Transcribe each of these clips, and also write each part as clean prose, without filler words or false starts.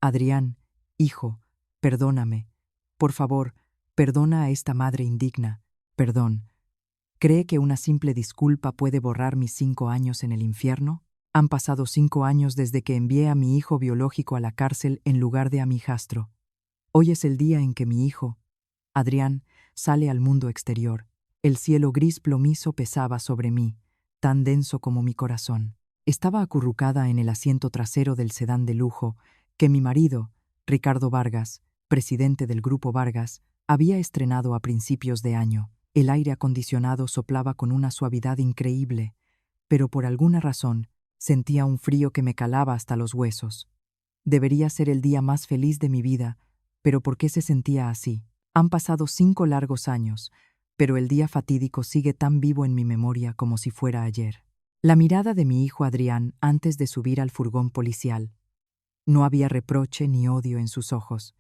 Adrián, hijo, perdóname. Por favor, perdona a esta madre indigna. Perdón. ¿Cree que una simple disculpa puede borrar mis 5 años en el infierno? Han pasado 5 años desde que envié a mi hijo biológico a la cárcel en lugar de a mi hijastro. Hoy es el día en que mi hijo, Adrián, sale al mundo exterior. El cielo gris plomizo pesaba sobre mí, tan denso como mi corazón. Estaba acurrucada en el asiento trasero del sedán de lujo que mi marido, Ricardo Vargas, presidente del Grupo Vargas, había estrenado a principios de año. El aire acondicionado soplaba con una suavidad increíble, pero por alguna razón sentía un frío que me calaba hasta los huesos. Debería ser el día más feliz de mi vida, pero ¿por qué se sentía así? Han pasado 5 largos años, pero el día fatídico sigue tan vivo en mi memoria como si fuera ayer. La mirada de mi hijo Adrián antes de subir al furgón policial. No había reproche ni odio en sus ojos,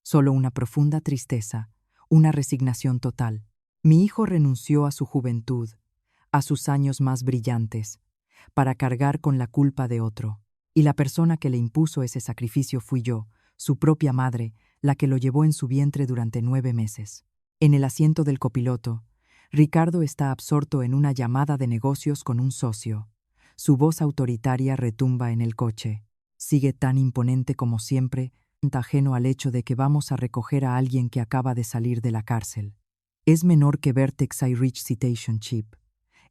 solo una profunda tristeza, una resignación total. Mi hijo renunció a su juventud, a sus años más brillantes, para cargar con la culpa de otro. Y la persona que le impuso ese sacrificio fui yo, su propia madre, la que lo llevó en su vientre durante 9 meses. En el asiento del copiloto, Ricardo está absorto en una llamada de negocios con un socio. Su voz autoritaria retumba en el coche. Sigue tan imponente como siempre, ajeno al hecho de que vamos a recoger a alguien que acaba de salir de la cárcel. Es menor que Vertex iRich Citation Chip.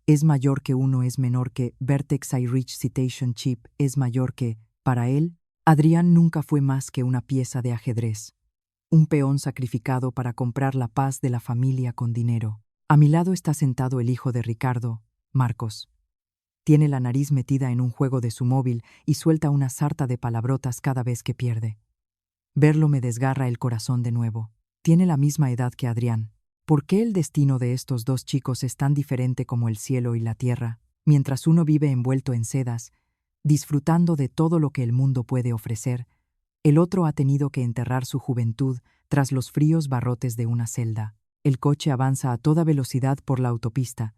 Es mayor que uno, es menor que Vertex iRich Citation Chip, es mayor que, para él, Adrián nunca fue más que una pieza de ajedrez. Un peón sacrificado para comprar la paz de la familia con dinero. A mi lado está sentado el hijo de Ricardo, Marcos. Tiene la nariz metida en un juego de su móvil y suelta una sarta de palabrotas cada vez que pierde. Verlo me desgarra el corazón de nuevo. Tiene la misma edad que Adrián. ¿Por qué el destino de estos dos chicos es tan diferente como el cielo y la tierra, mientras uno vive envuelto en sedas, disfrutando de todo lo que el mundo puede ofrecer? El otro ha tenido que enterrar su juventud tras los fríos barrotes de una celda. El coche avanza a toda velocidad por la autopista,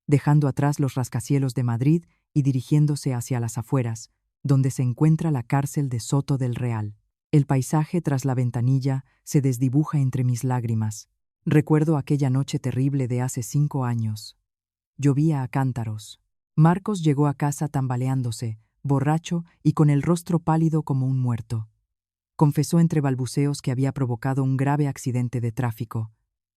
dejando atrás los rascacielos de Madrid y dirigiéndose hacia las afueras, donde se encuentra la cárcel de Soto del Real. El paisaje tras la ventanilla se desdibuja entre mis lágrimas. Recuerdo aquella noche terrible de hace 5 años. Llovía a cántaros. Marcos llegó a casa tambaleándose, borracho y con el rostro pálido como un muerto. Confesó entre balbuceos que había provocado un grave accidente de tráfico.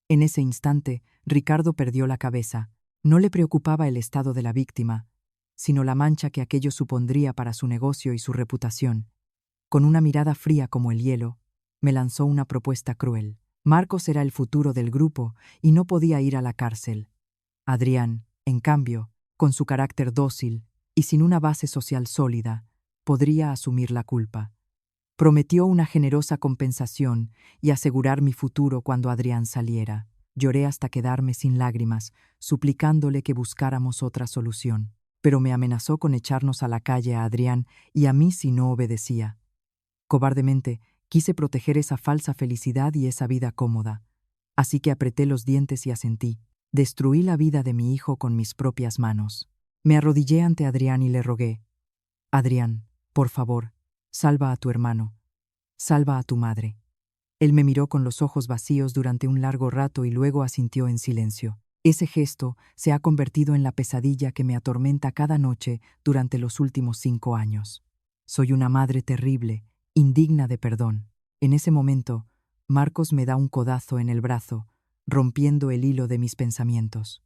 En ese instante, Ricardo perdió la cabeza. No le preocupaba el estado de la víctima, sino la mancha que aquello supondría para su negocio y su reputación. Con una mirada fría como el hielo, me lanzó una propuesta cruel. Marcos era el futuro del grupo y no podía ir a la cárcel. Adrián, en cambio, con su carácter dócil y sin una base social sólida, podría asumir la culpa. Prometió una generosa compensación y asegurar mi futuro cuando Adrián saliera. Lloré hasta quedarme sin lágrimas, suplicándole que buscáramos otra solución. Pero me amenazó con echarnos a la calle a Adrián y a mí si no obedecía. Cobardemente, quise proteger esa falsa felicidad y esa vida cómoda. Así que apreté los dientes y asentí. Destruí la vida de mi hijo con mis propias manos. Me arrodillé ante Adrián y le rogué: Adrián, por favor, salva a tu hermano. Salva a tu madre. Él me miró con los ojos vacíos durante un largo rato y luego asintió en silencio. Ese gesto se ha convertido en la pesadilla que me atormenta cada noche durante los últimos 5 años. Soy una madre terrible, indigna de perdón. En ese momento, Marcos me da un codazo en el brazo, rompiendo el hilo de mis pensamientos.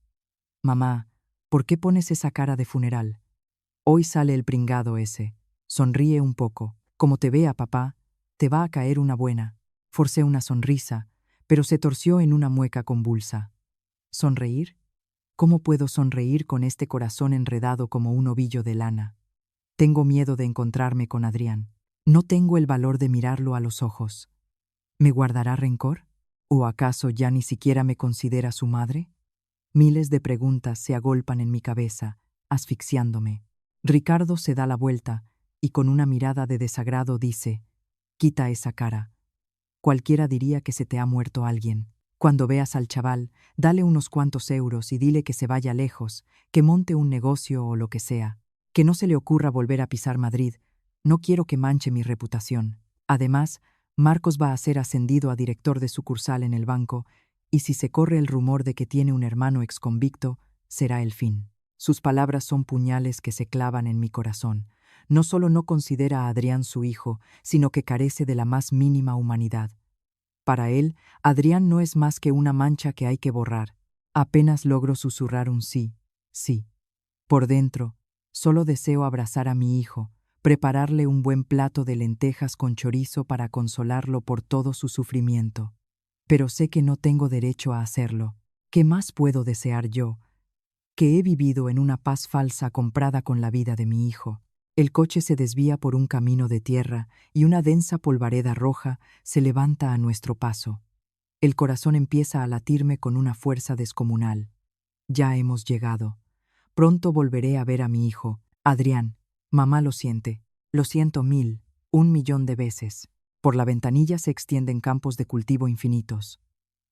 Mamá, ¿por qué pones esa cara de funeral? Hoy sale el pringado ese. Sonríe un poco. Como te vea, papá, te va a caer una buena. Forcé una sonrisa, pero se torció en una mueca convulsa. ¿Sonreír? ¿Cómo puedo sonreír con este corazón enredado como un ovillo de lana? Tengo miedo de encontrarme con Adrián. No tengo el valor de mirarlo a los ojos. ¿Me guardará rencor? ¿O acaso ya ni siquiera me considera su madre? Miles de preguntas se agolpan en mi cabeza, asfixiándome. Ricardo se da la vuelta y con una mirada de desagrado dice: «Quita esa cara. Cualquiera diría que se te ha muerto alguien. Cuando veas al chaval, dale unos cuantos euros y dile que se vaya lejos, que monte un negocio o lo que sea. Que no se le ocurra volver a pisar Madrid. No quiero que manche mi reputación». Además, Marcos va a ser ascendido a director de sucursal en el banco, y si se corre el rumor de que tiene un hermano exconvicto, será el fin. Sus palabras son puñales que se clavan en mi corazón. No solo no considera a Adrián su hijo, sino que carece de la más mínima humanidad. Para él, Adrián no es más que una mancha que hay que borrar. Apenas logro susurrar un sí, sí. Por dentro, solo deseo abrazar a mi hijo, prepararle un buen plato de lentejas con chorizo para consolarlo por todo su sufrimiento. Pero sé que no tengo derecho a hacerlo. ¿Qué más puedo desear yo? Que he vivido en una paz falsa comprada con la vida de mi hijo. El coche se desvía por un camino de tierra y una densa polvareda roja se levanta a nuestro paso. El corazón empieza a latirme con una fuerza descomunal. Ya hemos llegado. Pronto volveré a ver a mi hijo. Adrián, mamá lo siente. Lo siento 1000, 1.000.000 de veces. Por la ventanilla se extienden campos de cultivo infinitos.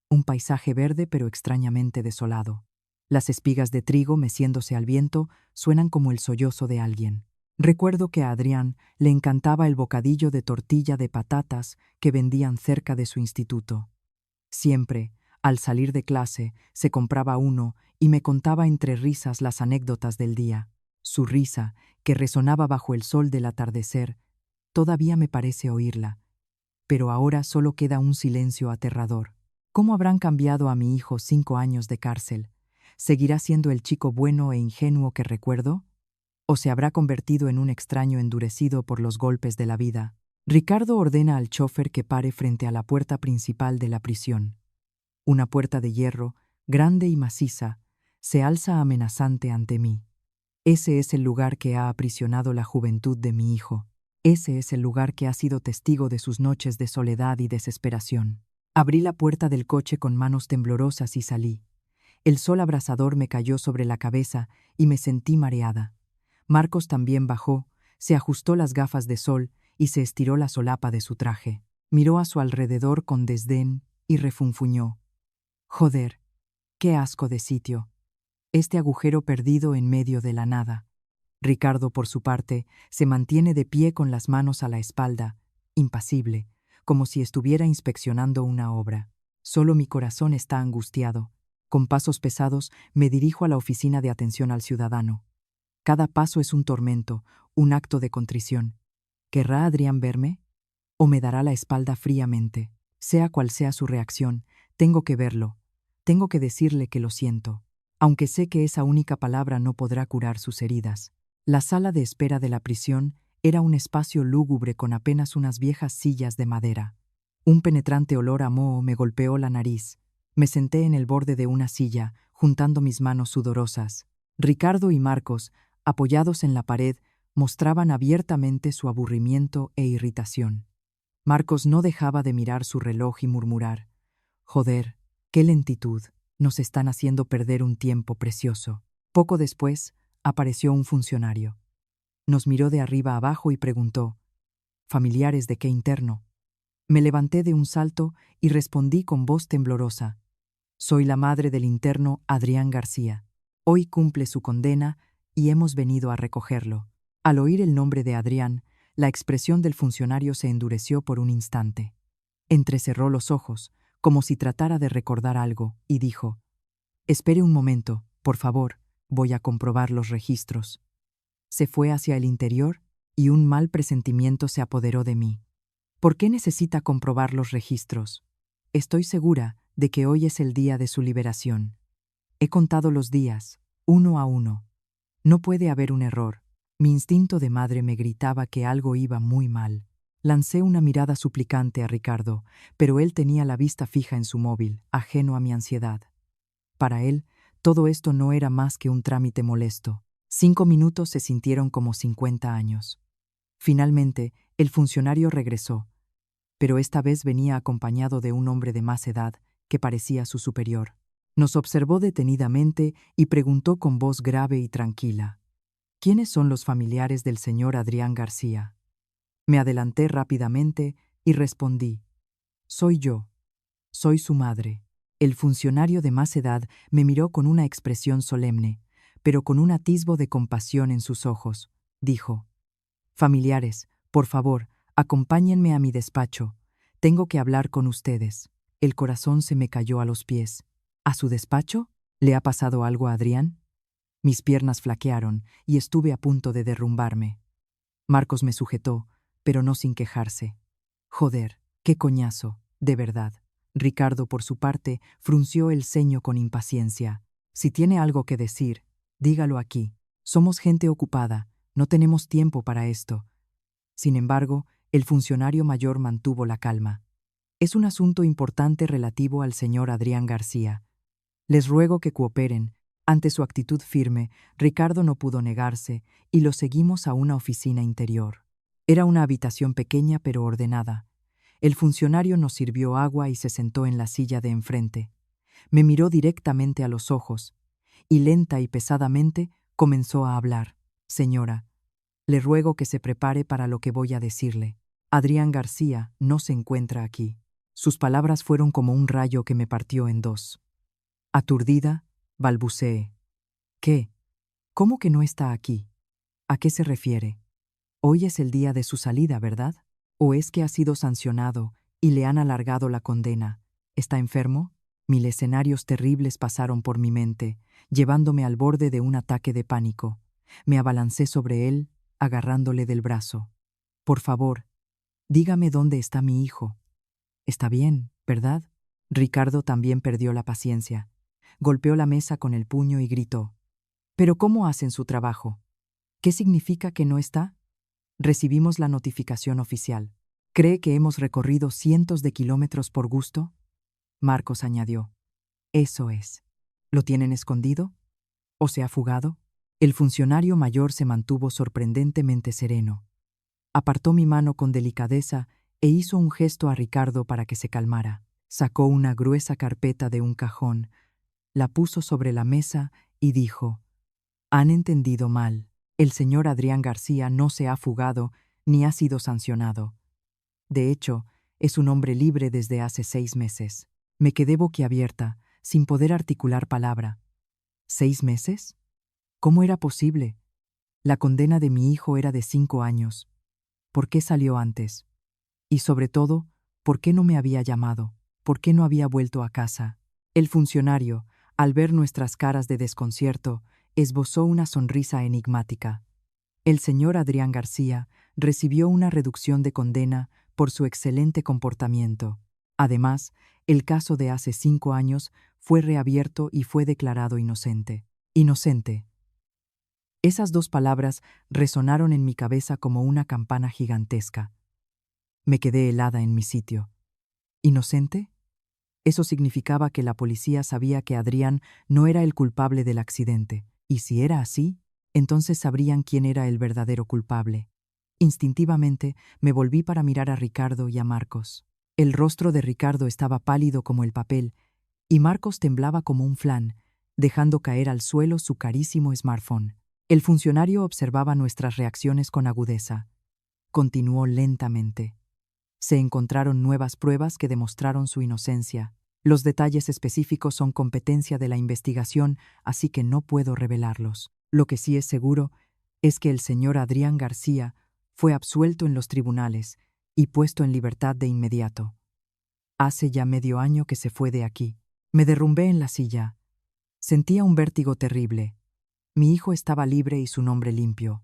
Un paisaje verde pero extrañamente desolado. Las espigas de trigo, meciéndose al viento, suenan como el sollozo de alguien. Recuerdo que a Adrián le encantaba el bocadillo de tortilla de patatas que vendían cerca de su instituto. Siempre, al salir de clase, se compraba uno y me contaba entre risas las anécdotas del día. Su risa, que resonaba bajo el sol del atardecer, todavía me parece oírla. Pero ahora solo queda un silencio aterrador. ¿Cómo habrán cambiado a mi hijo 5 años de cárcel? ¿Seguirá siendo el chico bueno e ingenuo que recuerdo? ¿O se habrá convertido en un extraño endurecido por los golpes de la vida? Ricardo ordena al chofer que pare frente a la puerta principal de la prisión. Una puerta de hierro, grande y maciza, se alza amenazante ante mí. Ese es el lugar que ha aprisionado la juventud de mi hijo. Ese es el lugar que ha sido testigo de sus noches de soledad y desesperación. Abrí la puerta del coche con manos temblorosas y salí. El sol abrasador me cayó sobre la cabeza y me sentí mareada. Marcos también bajó, se ajustó las gafas de sol y se estiró la solapa de su traje. Miró a su alrededor con desdén y refunfuñó. Joder, qué asco de sitio. Este agujero perdido en medio de la nada. Ricardo, por su parte, se mantiene de pie con las manos a la espalda, impasible, como si estuviera inspeccionando una obra. Solo mi corazón está angustiado. Con pasos pesados me dirijo a la oficina de atención al ciudadano. Cada paso es un tormento, un acto de contrición. ¿Querrá Adrián verme? ¿O me dará la espalda fríamente? Sea cual sea su reacción, tengo que verlo. Tengo que decirle que lo siento, aunque sé que esa única palabra no podrá curar sus heridas. La sala de espera de la prisión era un espacio lúgubre con apenas unas viejas sillas de madera. Un penetrante olor a moho me golpeó la nariz. Me senté en el borde de una silla, juntando mis manos sudorosas. Ricardo y Marcos, apoyados en la pared, mostraban abiertamente su aburrimiento e irritación. Marcos no dejaba de mirar su reloj y murmurar: «Joder, qué lentitud, nos están haciendo perder un tiempo precioso». Poco después, apareció un funcionario. Nos miró de arriba abajo y preguntó: «¿Familiares de qué interno?». Me levanté de un salto y respondí con voz temblorosa: «Soy la madre del interno Adrián García. Hoy cumple su condena y hemos venido a recogerlo». Al oír el nombre de Adrián, la expresión del funcionario se endureció por un instante. Entrecerró los ojos, como si tratara de recordar algo, y dijo: «Espere un momento, por favor, voy a comprobar los registros». Se fue hacia el interior y un mal presentimiento se apoderó de mí. ¿Por qué necesita comprobar los registros? Estoy segura de que hoy es el día de su liberación. He contado los días, uno a uno. No puede haber un error. Mi instinto de madre me gritaba que algo iba muy mal. Lancé una mirada suplicante a Ricardo, pero él tenía la vista fija en su móvil, ajeno a mi ansiedad. Para él, todo esto no era más que un trámite molesto. 5 minutos se sintieron como 50 años. Finalmente, el funcionario regresó, pero esta vez venía acompañado de un hombre de más edad que parecía su superior. Nos observó detenidamente y preguntó con voz grave y tranquila: «¿Quiénes son los familiares del señor Adrián García?». Me adelanté rápidamente y respondí: «Soy yo. Soy su madre». El funcionario de más edad me miró con una expresión solemne, pero con un atisbo de compasión en sus ojos. Dijo: «Familiares, por favor, Acompáñenme a mi despacho. Tengo que hablar con ustedes. El corazón se me cayó a los pies. ¿A su despacho? ¿Le ha pasado algo a Adrián? Mis piernas flaquearon y estuve a punto de derrumbarme. Marcos me sujetó, pero no sin quejarse. Joder, qué coñazo, de verdad. Ricardo, por su parte, frunció el ceño con impaciencia. Si tiene algo que decir, dígalo aquí. Somos gente ocupada, no tenemos tiempo para esto. Sin embargo, el funcionario mayor mantuvo la calma. Es un asunto importante relativo al señor Adrián García. Les ruego que cooperen. Ante su actitud firme, Ricardo no pudo negarse y lo seguimos a una oficina interior. Era una habitación pequeña pero ordenada. El funcionario nos sirvió agua y se sentó en la silla de enfrente. Me miró directamente a los ojos y lenta y pesadamente comenzó a hablar. Señora, le ruego que se prepare para lo que voy a decirle. Adrián García no se encuentra aquí. Sus palabras fueron como un rayo que me partió en dos. Aturdida, balbuceé. ¿Qué? ¿Cómo que no está aquí? ¿A qué se refiere? Hoy es el día de su salida, ¿verdad? ¿O es que ha sido sancionado y le han alargado la condena? ¿Está enfermo? Mil escenarios terribles pasaron por mi mente, llevándome al borde de un ataque de pánico. Me abalancé sobre él, agarrándole del brazo. Por favor, dígame dónde está mi hijo. Está bien, ¿verdad? Ricardo también perdió la paciencia. Golpeó la mesa con el puño y gritó. ¿Pero cómo hacen su trabajo? ¿Qué significa que no está? Recibimos la notificación oficial. ¿Cree que hemos recorrido cientos de kilómetros por gusto? Marcos añadió. Eso es. ¿Lo tienen escondido? ¿O se ha fugado? El funcionario mayor se mantuvo sorprendentemente sereno. Apartó mi mano con delicadeza e hizo un gesto a Ricardo para que se calmara. Sacó una gruesa carpeta de un cajón, la puso sobre la mesa y dijo: Han entendido mal. El señor Adrián García no se ha fugado ni ha sido sancionado. De hecho, es un hombre libre desde hace 6 meses. Me quedé boquiabierta, sin poder articular palabra. ¿6 meses? ¿Cómo era posible? La condena de mi hijo era de 5 años. ¿Por qué salió antes? Y sobre todo, ¿por qué no me había llamado? ¿Por qué no había vuelto a casa? El funcionario, al ver nuestras caras de desconcierto, esbozó una sonrisa enigmática. El señor Adrián García recibió una reducción de condena por su excelente comportamiento. Además, el caso de hace 5 años fue reabierto y fue declarado inocente. Inocente. Esas 2 palabras resonaron en mi cabeza como una campana gigantesca. Me quedé helada en mi sitio. ¿Inocente? Eso significaba que la policía sabía que Adrián no era el culpable del accidente, y si era así, entonces sabrían quién era el verdadero culpable. Instintivamente me volví para mirar a Ricardo y a Marcos. El rostro de Ricardo estaba pálido como el papel, y Marcos temblaba como un flan, dejando caer al suelo su carísimo smartphone. El funcionario observaba nuestras reacciones con agudeza. Continuó lentamente. Se encontraron nuevas pruebas que demostraron su inocencia. Los detalles específicos son competencia de la investigación, así que no puedo revelarlos. Lo que sí es seguro es que el señor Adrián García fue absuelto en los tribunales y puesto en libertad de inmediato. Hace ya medio año que se fue de aquí. Me derrumbé en la silla. Sentía un vértigo terrible. Mi hijo estaba libre y su nombre limpio.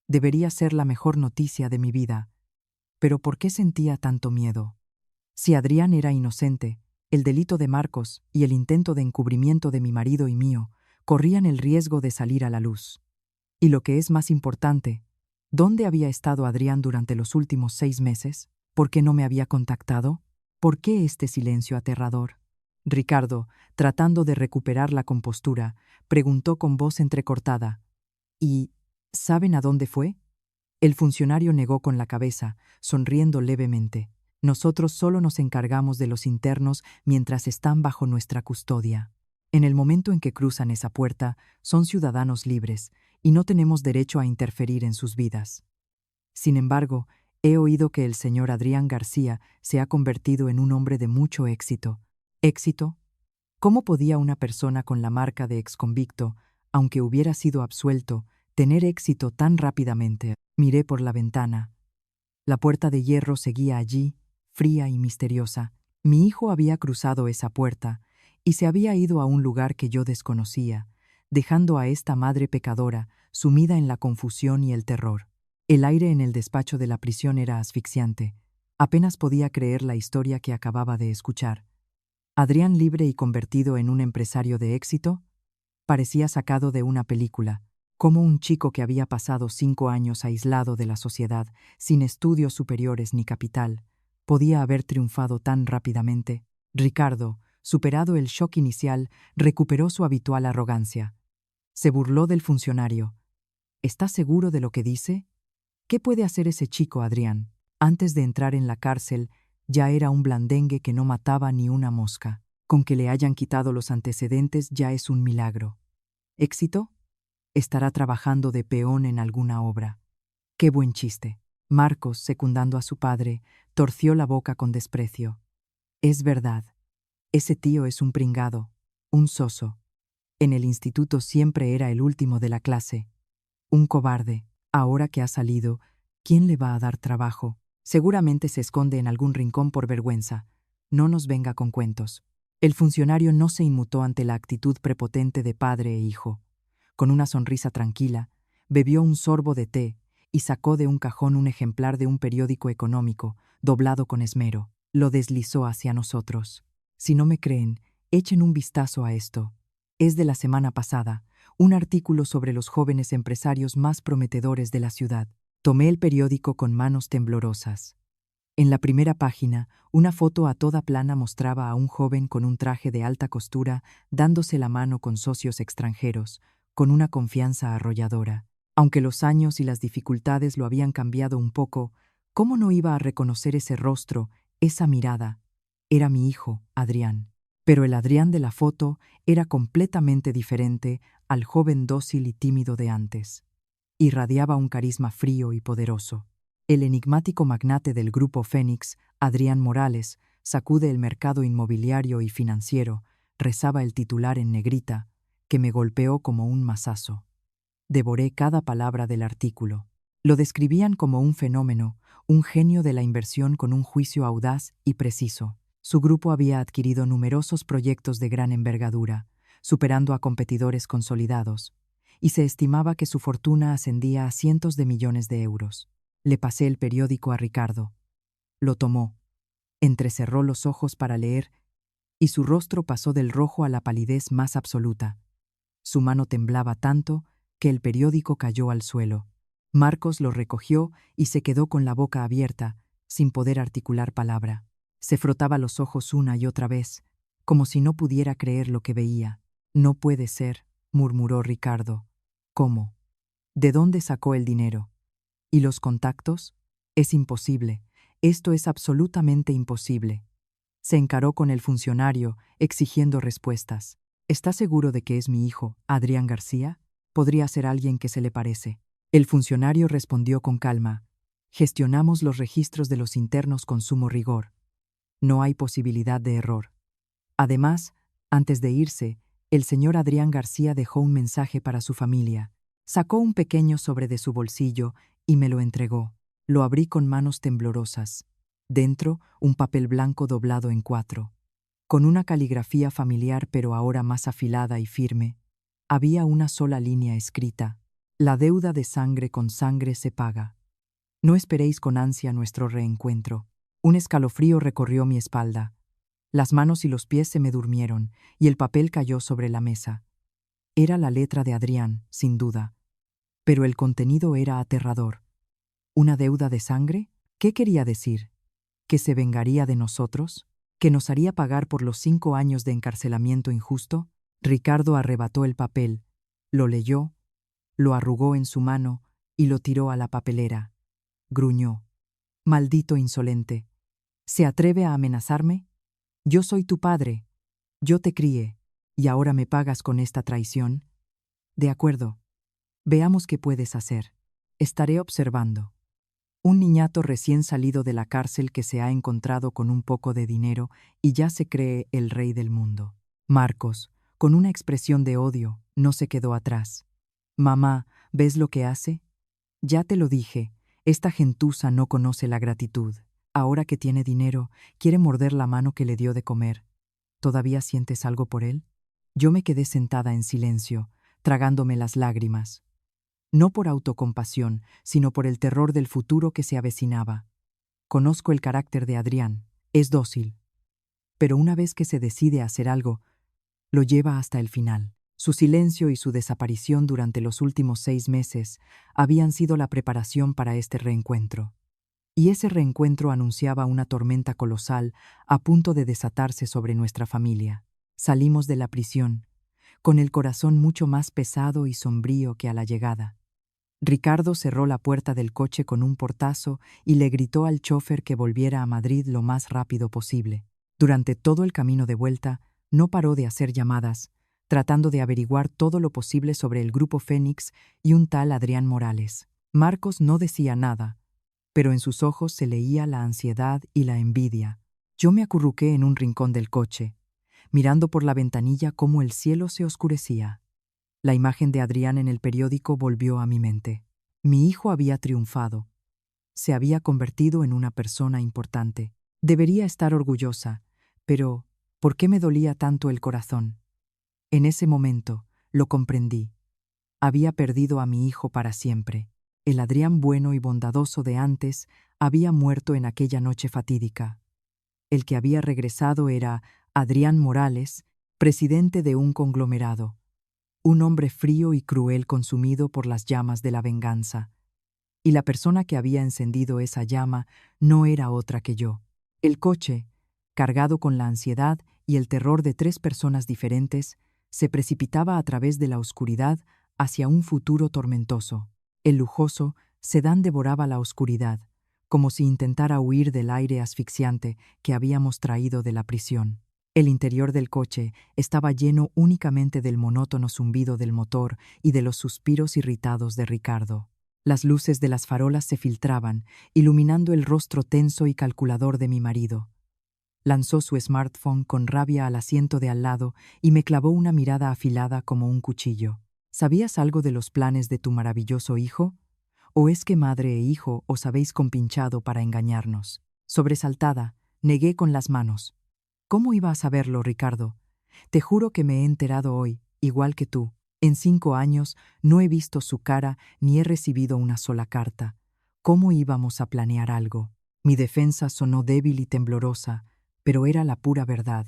Debería ser la mejor noticia de mi vida. Pero ¿por qué sentía tanto miedo? Si Adrián era inocente, el delito de Marcos y el intento de encubrimiento de mi marido y mío corrían el riesgo de salir a la luz. Y lo que es más importante, ¿dónde había estado Adrián durante los últimos 6 meses? ¿Por qué no me había contactado? ¿Por qué este silencio aterrador? Ricardo, tratando de recuperar la compostura, preguntó con voz entrecortada: ¿Y saben a dónde fue? El funcionario negó con la cabeza, sonriendo levemente. Nosotros solo nos encargamos de los internos mientras están bajo nuestra custodia. En el momento en que cruzan esa puerta, son ciudadanos libres y no tenemos derecho a interferir en sus vidas. Sin embargo, he oído que el señor Adrián García se ha convertido en un hombre de mucho éxito. ¿Éxito? ¿Cómo podía una persona con la marca de exconvicto, aunque hubiera sido absuelto, tener éxito tan rápidamente? Miré por la ventana. La puerta de hierro seguía allí, fría y misteriosa. Mi hijo había cruzado esa puerta y se había ido a un lugar que yo desconocía, dejando a esta madre pecadora sumida en la confusión y el terror. El aire en el despacho de la prisión era asfixiante. Apenas podía creer la historia que acababa de escuchar. Adrián, libre y convertido en un empresario de éxito, parecía sacado de una película, como un chico que había pasado 5 años aislado de la sociedad, sin estudios superiores ni capital, podía haber triunfado tan rápidamente. Ricardo, superado el shock inicial, recuperó su habitual arrogancia. Se burló del funcionario. ¿Estás seguro de lo que dice? ¿Qué puede hacer ese chico, Adrián? Antes de entrar en la cárcel, ya era un blandengue que no mataba ni una mosca. Con que le hayan quitado los antecedentes ya es un milagro. ¿Éxito? Estará trabajando de peón en alguna obra. ¡Qué buen chiste! Marcos, secundando a su padre, torció la boca con desprecio. Es verdad. Ese tío es un pringado, un soso. En el instituto siempre era el último de la clase. Un cobarde. Ahora que ha salido, ¿quién le va a dar trabajo? Seguramente se esconde en algún rincón por vergüenza. No nos venga con cuentos. El funcionario no se inmutó ante la actitud prepotente de padre e hijo. Con una sonrisa tranquila, bebió un sorbo de té y sacó de un cajón un ejemplar de un periódico económico, doblado con esmero. Lo deslizó hacia nosotros. Si no me creen, echen un vistazo a esto. Es de la semana pasada, un artículo sobre los jóvenes empresarios más prometedores de la ciudad. Tomé el periódico con manos temblorosas. En la primera página, una foto a toda plana mostraba a un joven con un traje de alta costura dándose la mano con socios extranjeros, con una confianza arrolladora. Aunque los años y las dificultades lo habían cambiado un poco, ¿cómo no iba a reconocer ese rostro, esa mirada? Era mi hijo, Adrián. Pero el Adrián de la foto era completamente diferente al joven dócil y tímido de antes. Irradiaba un carisma frío y poderoso. El enigmático magnate del Grupo Fénix, Adrián Morales, sacude el mercado inmobiliario y financiero, rezaba el titular en negrita, que me golpeó como un mazazo. Devoré cada palabra del artículo. Lo describían como un fenómeno, un genio de la inversión con un juicio audaz y preciso. Su grupo había adquirido numerosos proyectos de gran envergadura, superando a competidores consolidados, y se estimaba que su fortuna ascendía a cientos de millones de euros. Le pasé el periódico a Ricardo. Lo tomó, entrecerró los ojos para leer, y su rostro pasó del rojo a la palidez más absoluta. Su mano temblaba tanto que el periódico cayó al suelo. Marcos lo recogió y se quedó con la boca abierta, sin poder articular palabra. Se frotaba los ojos una y otra vez, como si no pudiera creer lo que veía. «No puede ser», murmuró Ricardo. «¿Cómo? ¿De dónde sacó el dinero? ¿Y los contactos? Es imposible. Esto es absolutamente imposible». Se encaró con el funcionario, exigiendo respuestas. «¿Está seguro de que es mi hijo, Adrián García? Podría ser alguien que se le parece». El funcionario respondió con calma. «Gestionamos los registros de los internos con sumo rigor. No hay posibilidad de error. Además, antes de irse, el señor Adrián García dejó un mensaje para su familia. Sacó un pequeño sobre de su bolsillo y me lo entregó. Lo abrí con manos temblorosas. Dentro, un papel blanco doblado en 4. Con una caligrafía familiar pero ahora más afilada y firme, había una sola línea escrita: «La deuda de sangre con sangre se paga. No esperéis con ansia nuestro reencuentro». Un escalofrío recorrió mi espalda. Las manos y los pies se me durmieron, y el papel cayó sobre la mesa. Era la letra de Adrián, sin duda. Pero el contenido era aterrador. ¿Una deuda de sangre? ¿Qué quería decir? ¿Que se vengaría de nosotros? ¿Que nos haría pagar por los 5 años de encarcelamiento injusto? Ricardo arrebató el papel, lo leyó, lo arrugó en su mano y lo tiró a la papelera. Gruñó. «Maldito insolente. ¿Se atreve a amenazarme? Yo soy tu padre. Yo te crié. ¿Y ahora me pagas con esta traición? De acuerdo. Veamos qué puedes hacer. Estaré observando». Un niñato recién salido de la cárcel que se ha encontrado con un poco de dinero y ya se cree el rey del mundo. Marcos, con una expresión de odio, no se quedó atrás. «Mamá, ¿ves lo que hace? Ya te lo dije. Esta gentuza no conoce la gratitud. Ahora que tiene dinero, quiere morder la mano que le dio de comer. ¿Todavía sientes algo por él? Yo me quedé sentada en silencio, tragándome las lágrimas. No por autocompasión, sino por el terror del futuro que se avecinaba. Conozco el carácter de Adrián. Es dócil. Pero una vez que se decide a hacer algo, lo lleva hasta el final. Su silencio y su desaparición durante los últimos 6 meses habían sido la preparación para este reencuentro. Y ese reencuentro anunciaba una tormenta colosal a punto de desatarse sobre nuestra familia. Salimos de la prisión, con el corazón mucho más pesado y sombrío que a la llegada. Ricardo cerró la puerta del coche con un portazo y le gritó al chófer que volviera a Madrid lo más rápido posible. Durante todo el camino de vuelta, no paró de hacer llamadas, tratando de averiguar todo lo posible sobre el Grupo Fénix y un tal Adrián Morales. Marcos no decía nada, pero en sus ojos se leía la ansiedad y la envidia. Yo me acurruqué en un rincón del coche, mirando por la ventanilla cómo el cielo se oscurecía. La imagen de Adrián en el periódico volvió a mi mente. Mi hijo había triunfado. Se había convertido en una persona importante. Debería estar orgullosa, pero ¿por qué me dolía tanto el corazón? En ese momento, lo comprendí. Había perdido a mi hijo para siempre. El Adrián bueno y bondadoso de antes había muerto en aquella noche fatídica. El que había regresado era Adrián Morales, presidente de un conglomerado. Un hombre frío y cruel consumido por las llamas de la venganza. Y la persona que había encendido esa llama no era otra que yo. El coche, cargado con la ansiedad y el terror de 3 personas diferentes, se precipitaba a través de la oscuridad hacia un futuro tormentoso. El lujoso sedán devoraba la oscuridad, como si intentara huir del aire asfixiante que habíamos traído de la prisión. El interior del coche estaba lleno únicamente del monótono zumbido del motor y de los suspiros irritados de Ricardo. Las luces de las farolas se filtraban, iluminando el rostro tenso y calculador de mi marido. Lanzó su smartphone con rabia al asiento de al lado y me clavó una mirada afilada como un cuchillo. ¿Sabías algo de los planes de tu maravilloso hijo? ¿O es que madre e hijo os habéis compinchado para engañarnos? Sobresaltada, negué con las manos. ¿Cómo iba a saberlo, Ricardo? Te juro que me he enterado hoy, igual que tú. En 5 años no he visto su cara ni he recibido una sola carta. ¿Cómo íbamos a planear algo? Mi defensa sonó débil y temblorosa, pero era la pura verdad.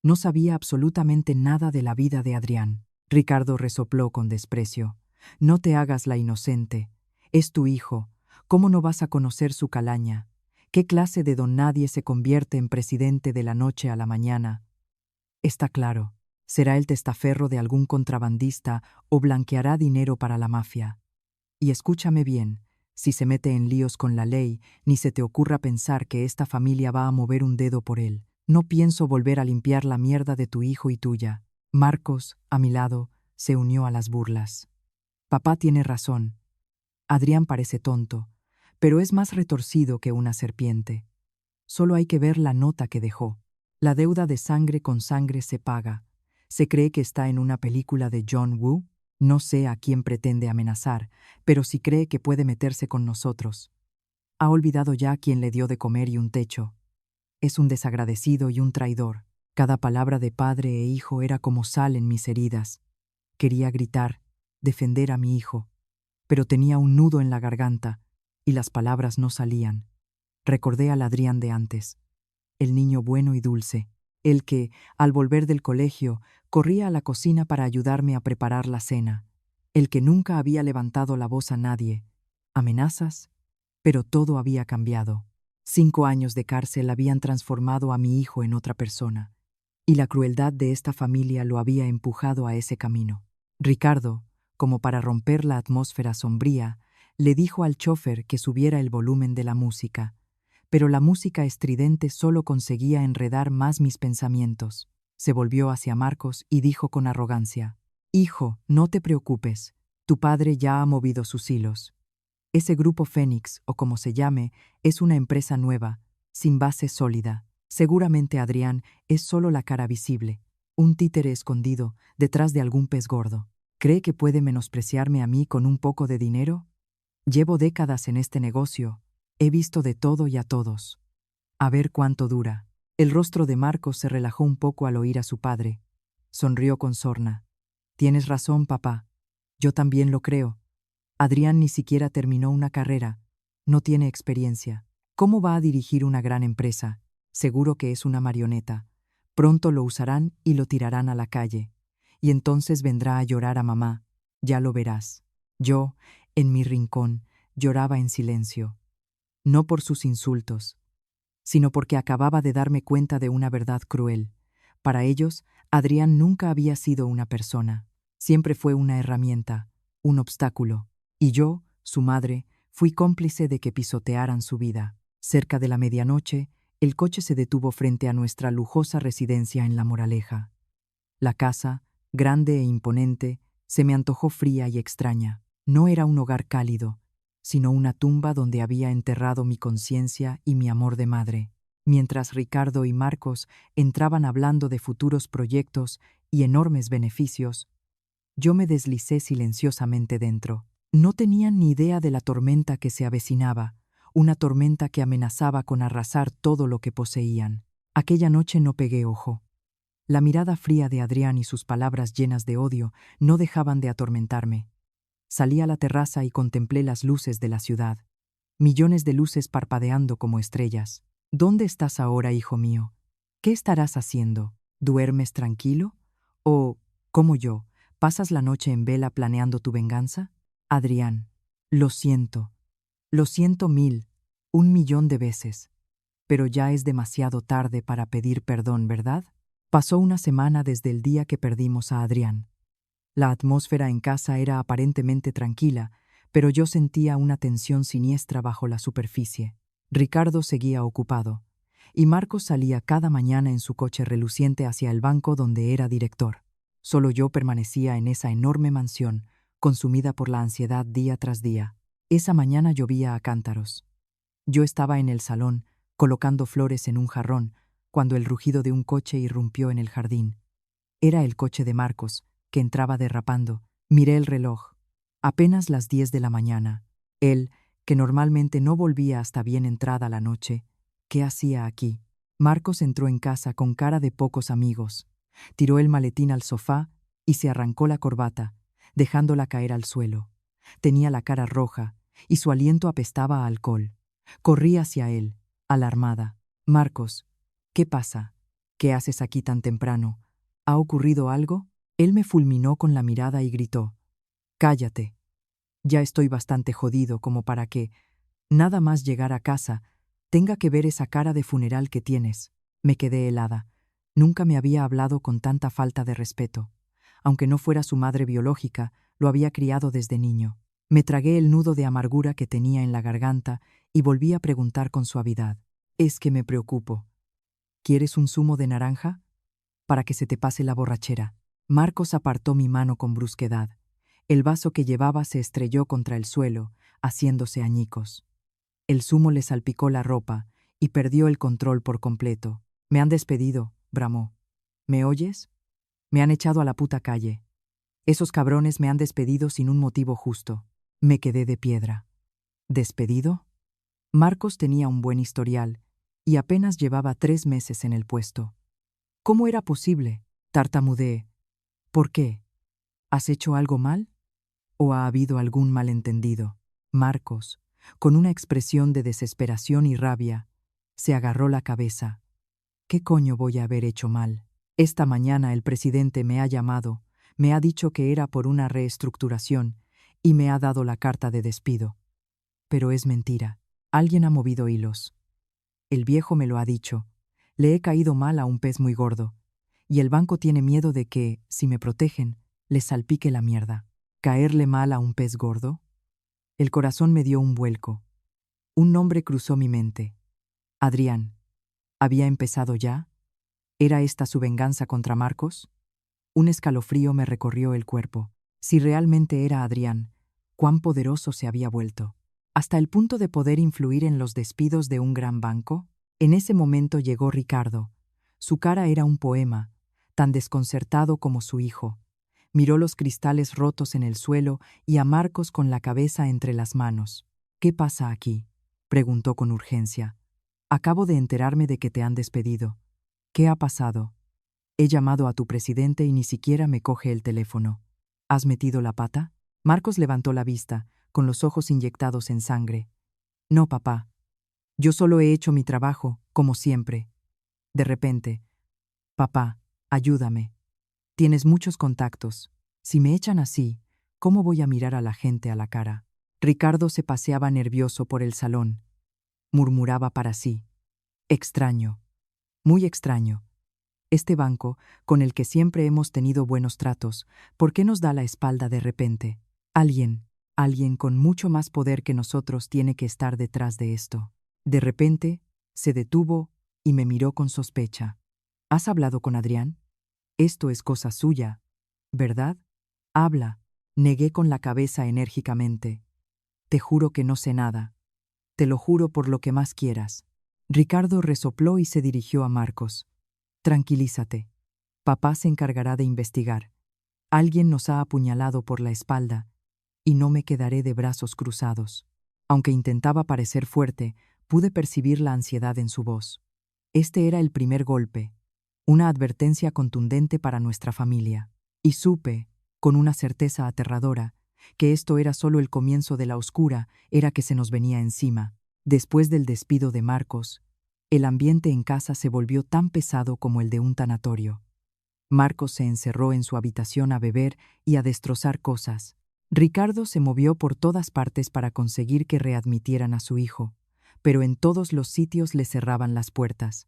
No sabía absolutamente nada de la vida de Adrián. Ricardo resopló con desprecio. No te hagas la inocente. Es tu hijo. ¿Cómo no vas a conocer su calaña? ¿Qué clase de don nadie se convierte en presidente de la noche a la mañana? Está claro, será el testaferro de algún contrabandista o blanqueará dinero para la mafia. Y escúchame bien, si se mete en líos con la ley, ni se te ocurra pensar que esta familia va a mover un dedo por él. No pienso volver a limpiar la mierda de tu hijo y tuya. Marcos, a mi lado, se unió a las burlas. Papá tiene razón. Adrián parece tonto, pero es más retorcido que una serpiente. Solo hay que ver la nota que dejó. La deuda de sangre con sangre se paga. Se cree que está en una película de John Woo. No sé a quién pretende amenazar, pero sí cree que puede meterse con nosotros. Ha olvidado ya quién le dio de comer y un techo. Es un desagradecido y un traidor. Cada palabra de padre e hijo era como sal en mis heridas. Quería gritar, defender a mi hijo, pero tenía un nudo en la garganta y las palabras no salían. Recordé al Adrián de antes, el niño bueno y dulce, el que, al volver del colegio, corría a la cocina para ayudarme a preparar la cena, el que nunca había levantado la voz a nadie. ¿Amenazas? Pero todo había cambiado. 5 años de cárcel habían transformado a mi hijo en otra persona, y la crueldad de esta familia lo había empujado a ese camino. Ricardo, como para romper la atmósfera sombría, le dijo al chófer que subiera el volumen de la música, pero la música estridente solo conseguía enredar más mis pensamientos. Se volvió hacia Marcos y dijo con arrogancia: «Hijo, no te preocupes, tu padre ya ha movido sus hilos. Ese Grupo Fénix, o como se llame, es una empresa nueva, sin base sólida. Seguramente Adrián es solo la cara visible, un títere escondido detrás de algún pez gordo. ¿Cree que puede menospreciarme a mí con un poco de dinero? Llevo décadas en este negocio. He visto de todo y a todos. A ver cuánto dura. El rostro de Marcos se relajó un poco al oír a su padre. Sonrió con sorna. Tienes razón, papá. Yo también lo creo. Adrián ni siquiera terminó una carrera. No tiene experiencia. ¿Cómo va a dirigir una gran empresa? Seguro que es una marioneta. Pronto lo usarán y lo tirarán a la calle. Y entonces vendrá a llorar a mamá. Ya lo verás. Yo, en mi rincón, lloraba en silencio. No por sus insultos, sino porque acababa de darme cuenta de una verdad cruel. Para ellos, Adrián nunca había sido una persona. Siempre fue una herramienta, un obstáculo. Y yo, su madre, fui cómplice de que pisotearan su vida. Cerca de la medianoche, el coche se detuvo frente a nuestra lujosa residencia en La Moraleja. La casa, grande e imponente, se me antojó fría y extraña. No era un hogar cálido, sino una tumba donde había enterrado mi conciencia y mi amor de madre. Mientras Ricardo y Marcos entraban hablando de futuros proyectos y enormes beneficios, yo me deslicé silenciosamente dentro. No tenían ni idea de la tormenta que se avecinaba, una tormenta que amenazaba con arrasar todo lo que poseían. Aquella noche no pegué ojo. La mirada fría de Adrián y sus palabras llenas de odio no dejaban de atormentarme. Salí a la terraza y contemplé las luces de la ciudad. Millones de luces parpadeando como estrellas. ¿Dónde estás ahora, hijo mío? ¿Qué estarás haciendo? ¿Duermes tranquilo? ¿O, como yo, pasas la noche en vela planeando tu venganza? Adrián, lo siento. Lo siento 1000, 1.000.000 de veces. Pero ya es demasiado tarde para pedir perdón, ¿verdad? Pasó una semana desde el día que perdimos a Adrián. La atmósfera en casa era aparentemente tranquila, pero yo sentía una tensión siniestra bajo la superficie. Ricardo seguía ocupado, y Marcos salía cada mañana en su coche reluciente hacia el banco donde era director. Solo yo permanecía en esa enorme mansión, consumida por la ansiedad día tras día. Esa mañana llovía a cántaros. Yo estaba en el salón, colocando flores en un jarrón, cuando el rugido de un coche irrumpió en el jardín. Era el coche de Marcos, que entraba derrapando. Miré el reloj. Apenas las 10 de la mañana. Él, que normalmente no volvía hasta bien entrada la noche, ¿qué hacía aquí? Marcos entró en casa con cara de pocos amigos. Tiró el maletín al sofá y se arrancó la corbata, dejándola caer al suelo. Tenía la cara roja y su aliento apestaba a alcohol. Corrí hacia él, alarmada. Marcos, ¿qué pasa? ¿Qué haces aquí tan temprano? ¿Ha ocurrido algo? Él me fulminó con la mirada y gritó: «Cállate. Ya estoy bastante jodido como para que, nada más llegar a casa, tenga que ver esa cara de funeral que tienes». Me quedé helada. Nunca me había hablado con tanta falta de respeto. Aunque no fuera su madre biológica, lo había criado desde niño. Me tragué el nudo de amargura que tenía en la garganta y volví a preguntar con suavidad: «Es que me preocupo. ¿Quieres un zumo de naranja? Para que se te pase la borrachera». Marcos apartó mi mano con brusquedad. El vaso que llevaba se estrelló contra el suelo, haciéndose añicos. El zumo le salpicó la ropa y perdió el control por completo. «Me han despedido», bramó. «¿Me oyes? Me han echado a la puta calle. Esos cabrones me han despedido sin un motivo justo». Me quedé de piedra. ¿Despedido? Marcos tenía un buen historial y apenas llevaba 3 meses en el puesto. ¿Cómo era posible? Tartamudeé. ¿Por qué? ¿Has hecho algo mal? ¿O ha habido algún malentendido? Marcos, con una expresión de desesperación y rabia, se agarró la cabeza. ¿Qué coño voy a haber hecho mal? Esta mañana el presidente me ha llamado, me ha dicho que era por una reestructuración y me ha dado la carta de despido. Pero es mentira. Alguien ha movido hilos. El viejo me lo ha dicho. Le he caído mal a un pez muy gordo, y el banco tiene miedo de que, si me protegen, le salpique la mierda. ¿Caerle mal a un pez gordo? El corazón me dio un vuelco. Un nombre cruzó mi mente. Adrián. ¿Había empezado ya? ¿Era esta su venganza contra Marcos? Un escalofrío me recorrió el cuerpo. Si realmente era Adrián, cuán poderoso se había vuelto. Hasta el punto de poder influir en los despidos de un gran banco. En ese momento llegó Ricardo. Su cara era un poema, tan desconcertado como su hijo. Miró los cristales rotos en el suelo y a Marcos con la cabeza entre las manos. ¿Qué pasa aquí?, preguntó con urgencia. Acabo de enterarme de que te han despedido. ¿Qué ha pasado? He llamado a tu presidente y ni siquiera me coge el teléfono. ¿Has metido la pata? Marcos levantó la vista, con los ojos inyectados en sangre. No, papá. Yo solo he hecho mi trabajo, como siempre. De repente, papá, ayúdame. Tienes muchos contactos. Si me echan así, ¿cómo voy a mirar a la gente a la cara? Ricardo se paseaba nervioso por el salón. Murmuraba para sí. Extraño. Muy extraño. Este banco, con el que siempre hemos tenido buenos tratos, ¿por qué nos da la espalda de repente? Alguien con mucho más poder que nosotros tiene que estar detrás de esto. De repente, se detuvo y me miró con sospecha. ¿Has hablado con Adrián? Esto es cosa suya, ¿verdad? Habla. Negué con la cabeza enérgicamente. Te juro que no sé nada. Te lo juro por lo que más quieras. Ricardo resopló y se dirigió a Marcos. Tranquilízate. Papá se encargará de investigar. Alguien nos ha apuñalado por la espalda, y no me quedaré de brazos cruzados. Aunque intentaba parecer fuerte, pude percibir la ansiedad en su voz. Este era el primer golpe, una advertencia contundente para nuestra familia. Y supe, con una certeza aterradora, que esto era solo el comienzo de la oscura era que se nos venía encima. Después del despido de Marcos, el ambiente en casa se volvió tan pesado como el de un tanatorio. Marcos se encerró en su habitación a beber y a destrozar cosas. Ricardo se movió por todas partes para conseguir que readmitieran a su hijo, pero en todos los sitios le cerraban las puertas.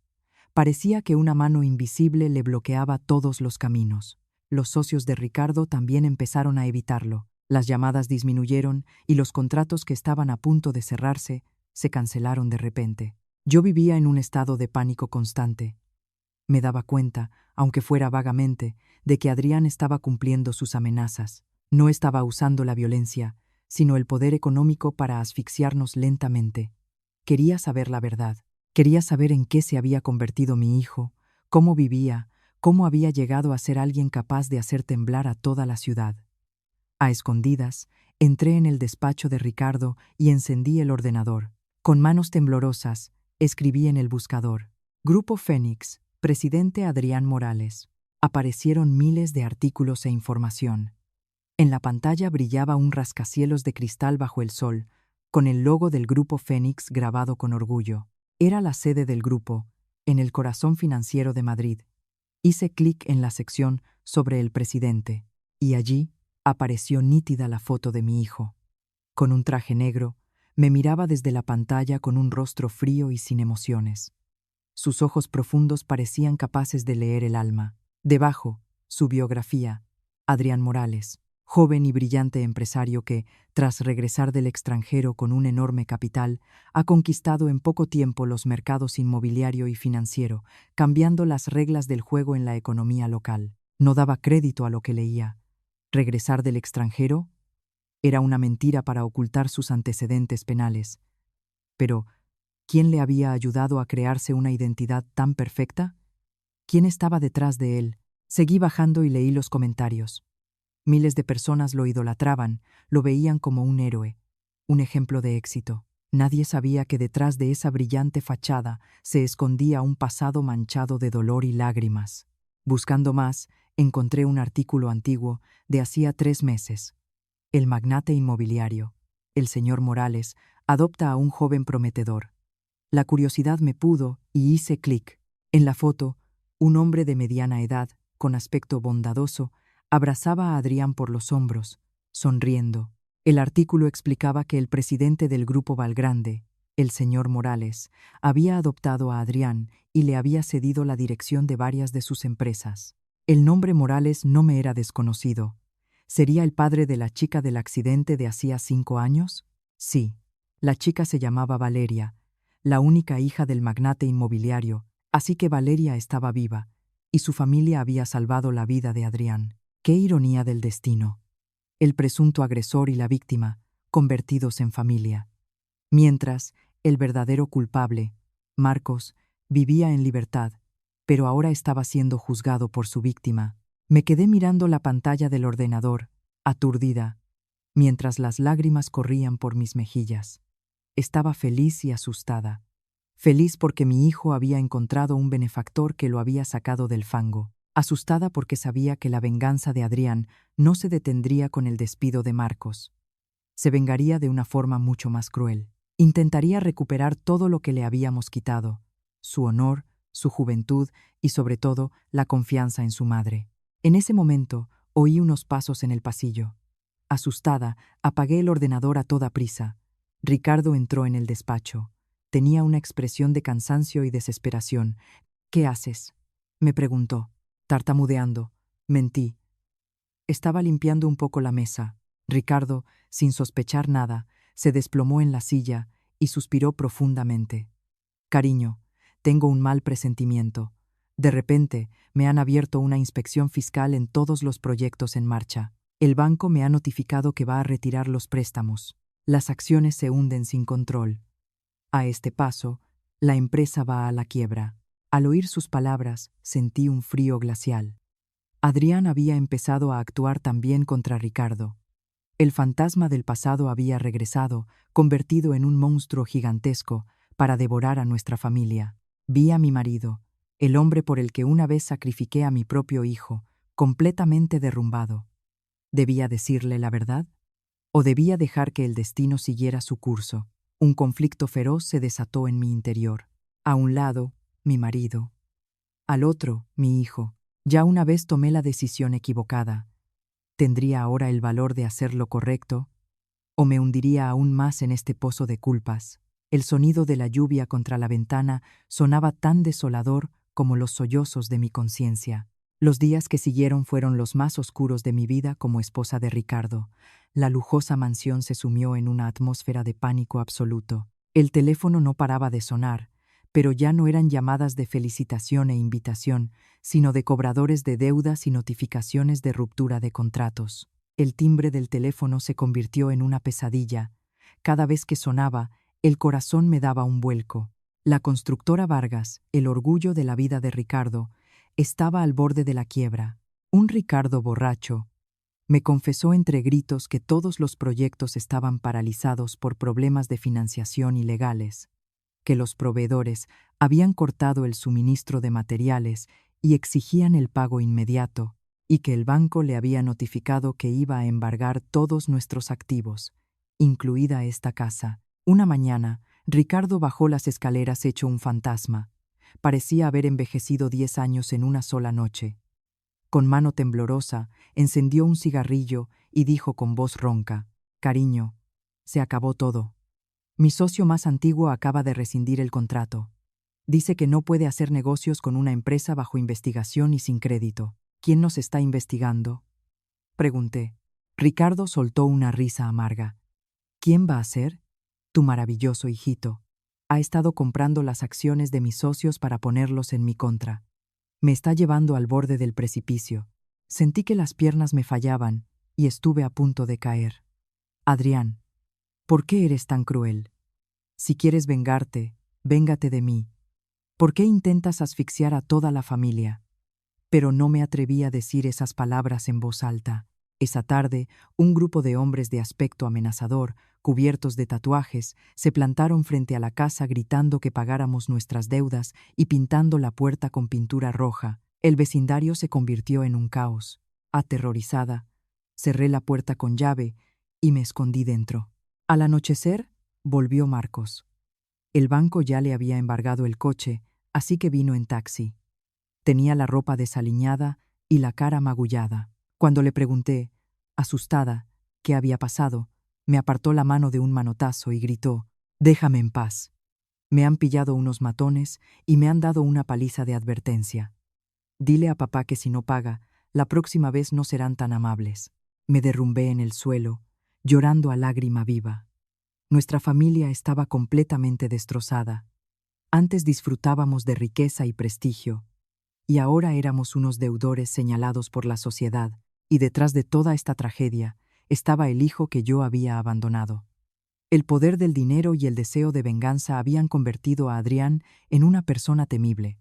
Parecía que una mano invisible le bloqueaba todos los caminos. Los socios de Ricardo también empezaron a evitarlo. Las llamadas disminuyeron y los contratos que estaban a punto de cerrarse se cancelaron de repente. Yo vivía en un estado de pánico constante. Me daba cuenta, aunque fuera vagamente, de que Adrián estaba cumpliendo sus amenazas. No estaba usando la violencia, sino el poder económico para asfixiarnos lentamente. Quería saber la verdad. Quería saber en qué se había convertido mi hijo, cómo vivía, cómo había llegado a ser alguien capaz de hacer temblar a toda la ciudad. A escondidas, entré en el despacho de Ricardo y encendí el ordenador. Con manos temblorosas, escribí en el buscador: Grupo Fénix, presidente Adrián Morales. Aparecieron miles de artículos e información. En la pantalla brillaba un rascacielos de cristal bajo el sol, con el logo del Grupo Fénix grabado con orgullo. Era la sede del grupo, en el corazón financiero de Madrid. Hice clic en la sección sobre el presidente, y allí apareció nítida la foto de mi hijo. Con un traje negro, me miraba desde la pantalla con un rostro frío y sin emociones. Sus ojos profundos parecían capaces de leer el alma. Debajo, su biografía: Adrián Morales, joven y brillante empresario que, tras regresar del extranjero con un enorme capital, ha conquistado en poco tiempo los mercados inmobiliario y financiero, cambiando las reglas del juego en la economía local. No daba crédito a lo que leía. ¿Regresar del extranjero? Era una mentira para ocultar sus antecedentes penales. Pero, ¿quién le había ayudado a crearse una identidad tan perfecta? ¿Quién estaba detrás de él? Seguí bajando y leí los comentarios. Miles de personas lo idolatraban, lo veían como un héroe, un ejemplo de éxito. Nadie sabía que detrás de esa brillante fachada se escondía un pasado manchado de dolor y lágrimas. Buscando más, encontré un artículo antiguo de hacía 3 meses. El magnate inmobiliario, el señor Morales, adopta a un joven prometedor. La curiosidad me pudo y hice clic. En la foto, un hombre de mediana edad, con aspecto bondadoso, abrazaba a Adrián por los hombros, sonriendo. El artículo explicaba que el presidente del Grupo Valgrande, el señor Morales, había adoptado a Adrián y le había cedido la dirección de varias de sus empresas. El nombre Morales no me era desconocido. ¿Sería el padre de la chica del accidente de hacía 5 años? Sí. La chica se llamaba Valeria, la única hija del magnate inmobiliario, así que Valeria estaba viva, y su familia había salvado la vida de Adrián. ¡Qué ironía del destino! El presunto agresor y la víctima, convertidos en familia. Mientras, el verdadero culpable, Marcos, vivía en libertad, pero ahora estaba siendo juzgado por su víctima. Me quedé mirando la pantalla del ordenador, aturdida, mientras las lágrimas corrían por mis mejillas. Estaba feliz y asustada. Feliz porque mi hijo había encontrado un benefactor que lo había sacado del fango. Asustada porque sabía que la venganza de Adrián no se detendría con el despido de Marcos. Se vengaría de una forma mucho más cruel. Intentaría recuperar todo lo que le habíamos quitado: su honor, su juventud y, sobre todo, la confianza en su madre. En ese momento, oí unos pasos en el pasillo. Asustada, apagué el ordenador a toda prisa. Ricardo entró en el despacho. Tenía una expresión de cansancio y desesperación. «¿Qué haces?», me preguntó, tartamudeando. Mentí. Estaba limpiando un poco la mesa. Ricardo, sin sospechar nada, se desplomó en la silla y suspiró profundamente. «Cariño, tengo un mal presentimiento. De repente, me han abierto una inspección fiscal en todos los proyectos en marcha. El banco me ha notificado que va a retirar los préstamos. Las acciones se hunden sin control. A este paso, la empresa va a la quiebra». Al oír sus palabras, sentí un frío glacial. Adrián había empezado a actuar también contra Ricardo. El fantasma del pasado había regresado, convertido en un monstruo gigantesco, para devorar a nuestra familia. Vi a mi marido, el hombre por el que una vez sacrifiqué a mi propio hijo, completamente derrumbado. ¿Debía decirle la verdad? ¿O debía dejar que el destino siguiera su curso? Un conflicto feroz se desató en mi interior. A un lado, mi marido. Al otro, mi hijo. Ya una vez tomé la decisión equivocada. ¿Tendría ahora el valor de hacer lo correcto? ¿O me hundiría aún más en este pozo de culpas? El sonido de la lluvia contra la ventana sonaba tan desolador como los sollozos de mi conciencia. Los días que siguieron fueron los más oscuros de mi vida como esposa de Ricardo. La lujosa mansión se sumió en una atmósfera de pánico absoluto. El teléfono no paraba de sonar, pero ya no eran llamadas de felicitación e invitación, sino de cobradores de deudas y notificaciones de ruptura de contratos. El timbre del teléfono se convirtió en una pesadilla. Cada vez que sonaba, el corazón me daba un vuelco. La constructora Vargas, el orgullo de la vida de Ricardo, estaba al borde de la quiebra. Un Ricardo borracho me confesó entre gritos que todos los proyectos estaban paralizados por problemas de financiación ilegales, que los proveedores habían cortado el suministro de materiales y exigían el pago inmediato, y que el banco le había notificado que iba a embargar todos nuestros activos, incluida esta casa. Una mañana, Ricardo bajó las escaleras hecho un fantasma. Parecía haber envejecido 10 años en una sola noche. Con mano temblorosa, encendió un cigarrillo y dijo con voz ronca: «Cariño, se acabó todo. Mi socio más antiguo acaba de rescindir el contrato. Dice que no puede hacer negocios con una empresa bajo investigación y sin crédito». «¿Quién nos está investigando?», pregunté. Ricardo soltó una risa amarga. «¿Quién va a ser? Tu maravilloso hijito. Ha estado comprando las acciones de mis socios para ponerlos en mi contra. Me está llevando al borde del precipicio». Sentí que las piernas me fallaban y estuve a punto de caer. «Adrián, ¿por qué eres tan cruel? Si quieres vengarte, véngate de mí. ¿Por qué intentas asfixiar a toda la familia?». Pero no me atreví a decir esas palabras en voz alta. Esa tarde, un grupo de hombres de aspecto amenazador, cubiertos de tatuajes, se plantaron frente a la casa gritando que pagáramos nuestras deudas y pintando la puerta con pintura roja. El vecindario se convirtió en un caos. Aterrorizada, cerré la puerta con llave y me escondí dentro. Al anochecer, volvió Marcos. El banco ya le había embargado el coche, así que vino en taxi. Tenía la ropa desaliñada y la cara magullada. Cuando le pregunté, asustada, qué había pasado, me apartó la mano de un manotazo y gritó: «Déjame en paz. Me han pillado unos matones y me han dado una paliza de advertencia. Dile a papá que si no paga, la próxima vez no serán tan amables». Me derrumbé en el suelo, llorando a lágrima viva. Nuestra familia estaba completamente destrozada. Antes disfrutábamos de riqueza y prestigio, y ahora éramos unos deudores señalados por la sociedad, y detrás de toda esta tragedia estaba el hijo que yo había abandonado. El poder del dinero y el deseo de venganza habían convertido a Adrián en una persona temible.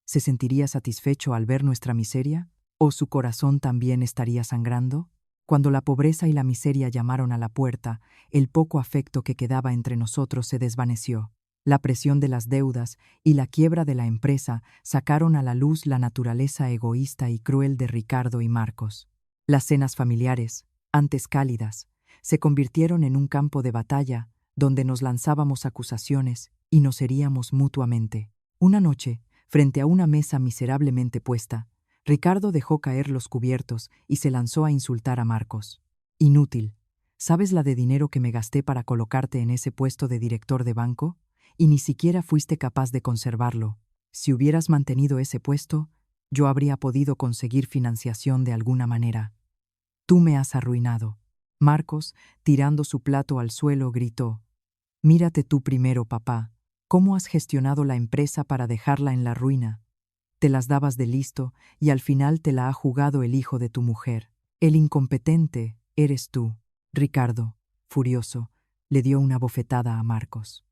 ¿Se sentiría satisfecho al ver nuestra miseria? ¿O su corazón también estaría sangrando? Cuando la pobreza y la miseria llamaron a la puerta, el poco afecto que quedaba entre nosotros se desvaneció. La presión de las deudas y la quiebra de la empresa sacaron a la luz la naturaleza egoísta y cruel de Ricardo y Marcos. Las cenas familiares, antes cálidas, se convirtieron en un campo de batalla donde nos lanzábamos acusaciones y nos heríamos mutuamente. Una noche, frente a una mesa miserablemente puesta, Ricardo dejó caer los cubiertos y se lanzó a insultar a Marcos. Inútil. ¿Sabes la de dinero que me gasté para colocarte en ese puesto de director de banco? Y ni siquiera fuiste capaz de conservarlo. Si hubieras mantenido ese puesto, yo habría podido conseguir financiación de alguna manera. Tú me has arruinado. Marcos, tirando su plato al suelo, gritó: Mírate tú primero, papá. ¿Cómo has gestionado la empresa para dejarla en la ruina? Te las dabas de listo y al final te la ha jugado el hijo de tu mujer. El incompetente eres tú. Ricardo, furioso, le dio una bofetada a Marcos.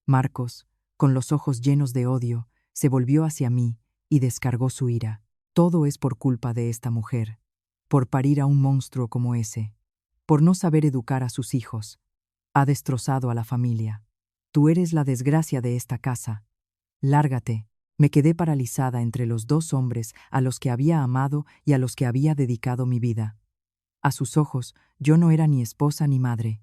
Marcos, con los ojos llenos de odio, se volvió hacia mí y descargó su ira. Todo es por culpa de esta mujer, por parir a un monstruo como ese, por no saber educar a sus hijos. Ha destrozado a la familia. Tú eres la desgracia de esta casa. Lárgate. Me quedé paralizada entre los dos hombres a los que había amado y a los que había dedicado mi vida. A sus ojos, yo no era ni esposa ni madre,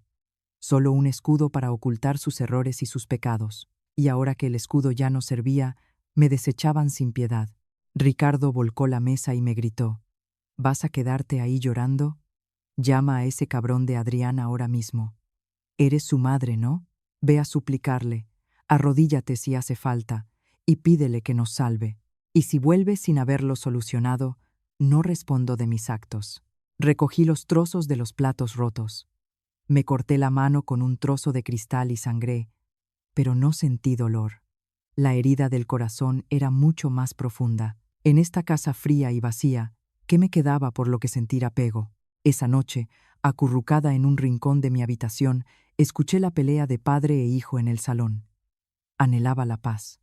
solo un escudo para ocultar sus errores y sus pecados. Y ahora que el escudo ya no servía, me desechaban sin piedad. Ricardo volcó la mesa y me gritó: ¿Vas a quedarte ahí llorando? Llama a ese cabrón de Adrián ahora mismo. Eres su madre, ¿no? Ve a suplicarle, arrodíllate si hace falta, y pídele que nos salve. Y si vuelve sin haberlo solucionado, no respondo de mis actos. Recogí los trozos de los platos rotos. Me corté la mano con un trozo de cristal y sangré, pero no sentí dolor. La herida del corazón era mucho más profunda. En esta casa fría y vacía, ¿qué me quedaba por lo que sentir apego? Esa noche, acurrucada en un rincón de mi habitación, escuché la pelea de padre e hijo en el salón. Anhelaba la paz.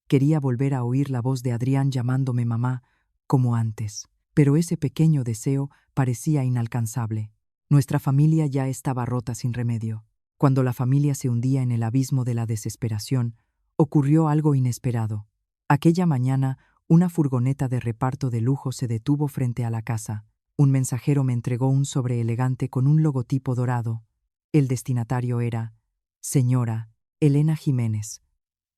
Quería volver a oír la voz de Adrián llamándome mamá, como antes, pero ese pequeño deseo parecía inalcanzable. Nuestra familia ya estaba rota sin remedio. Cuando la familia se hundía en el abismo de la desesperación, ocurrió algo inesperado. Aquella mañana, una furgoneta de reparto de lujo se detuvo frente a la casa. Un mensajero me entregó un sobre elegante con un logotipo dorado. El destinatario era Señora Elena Jiménez.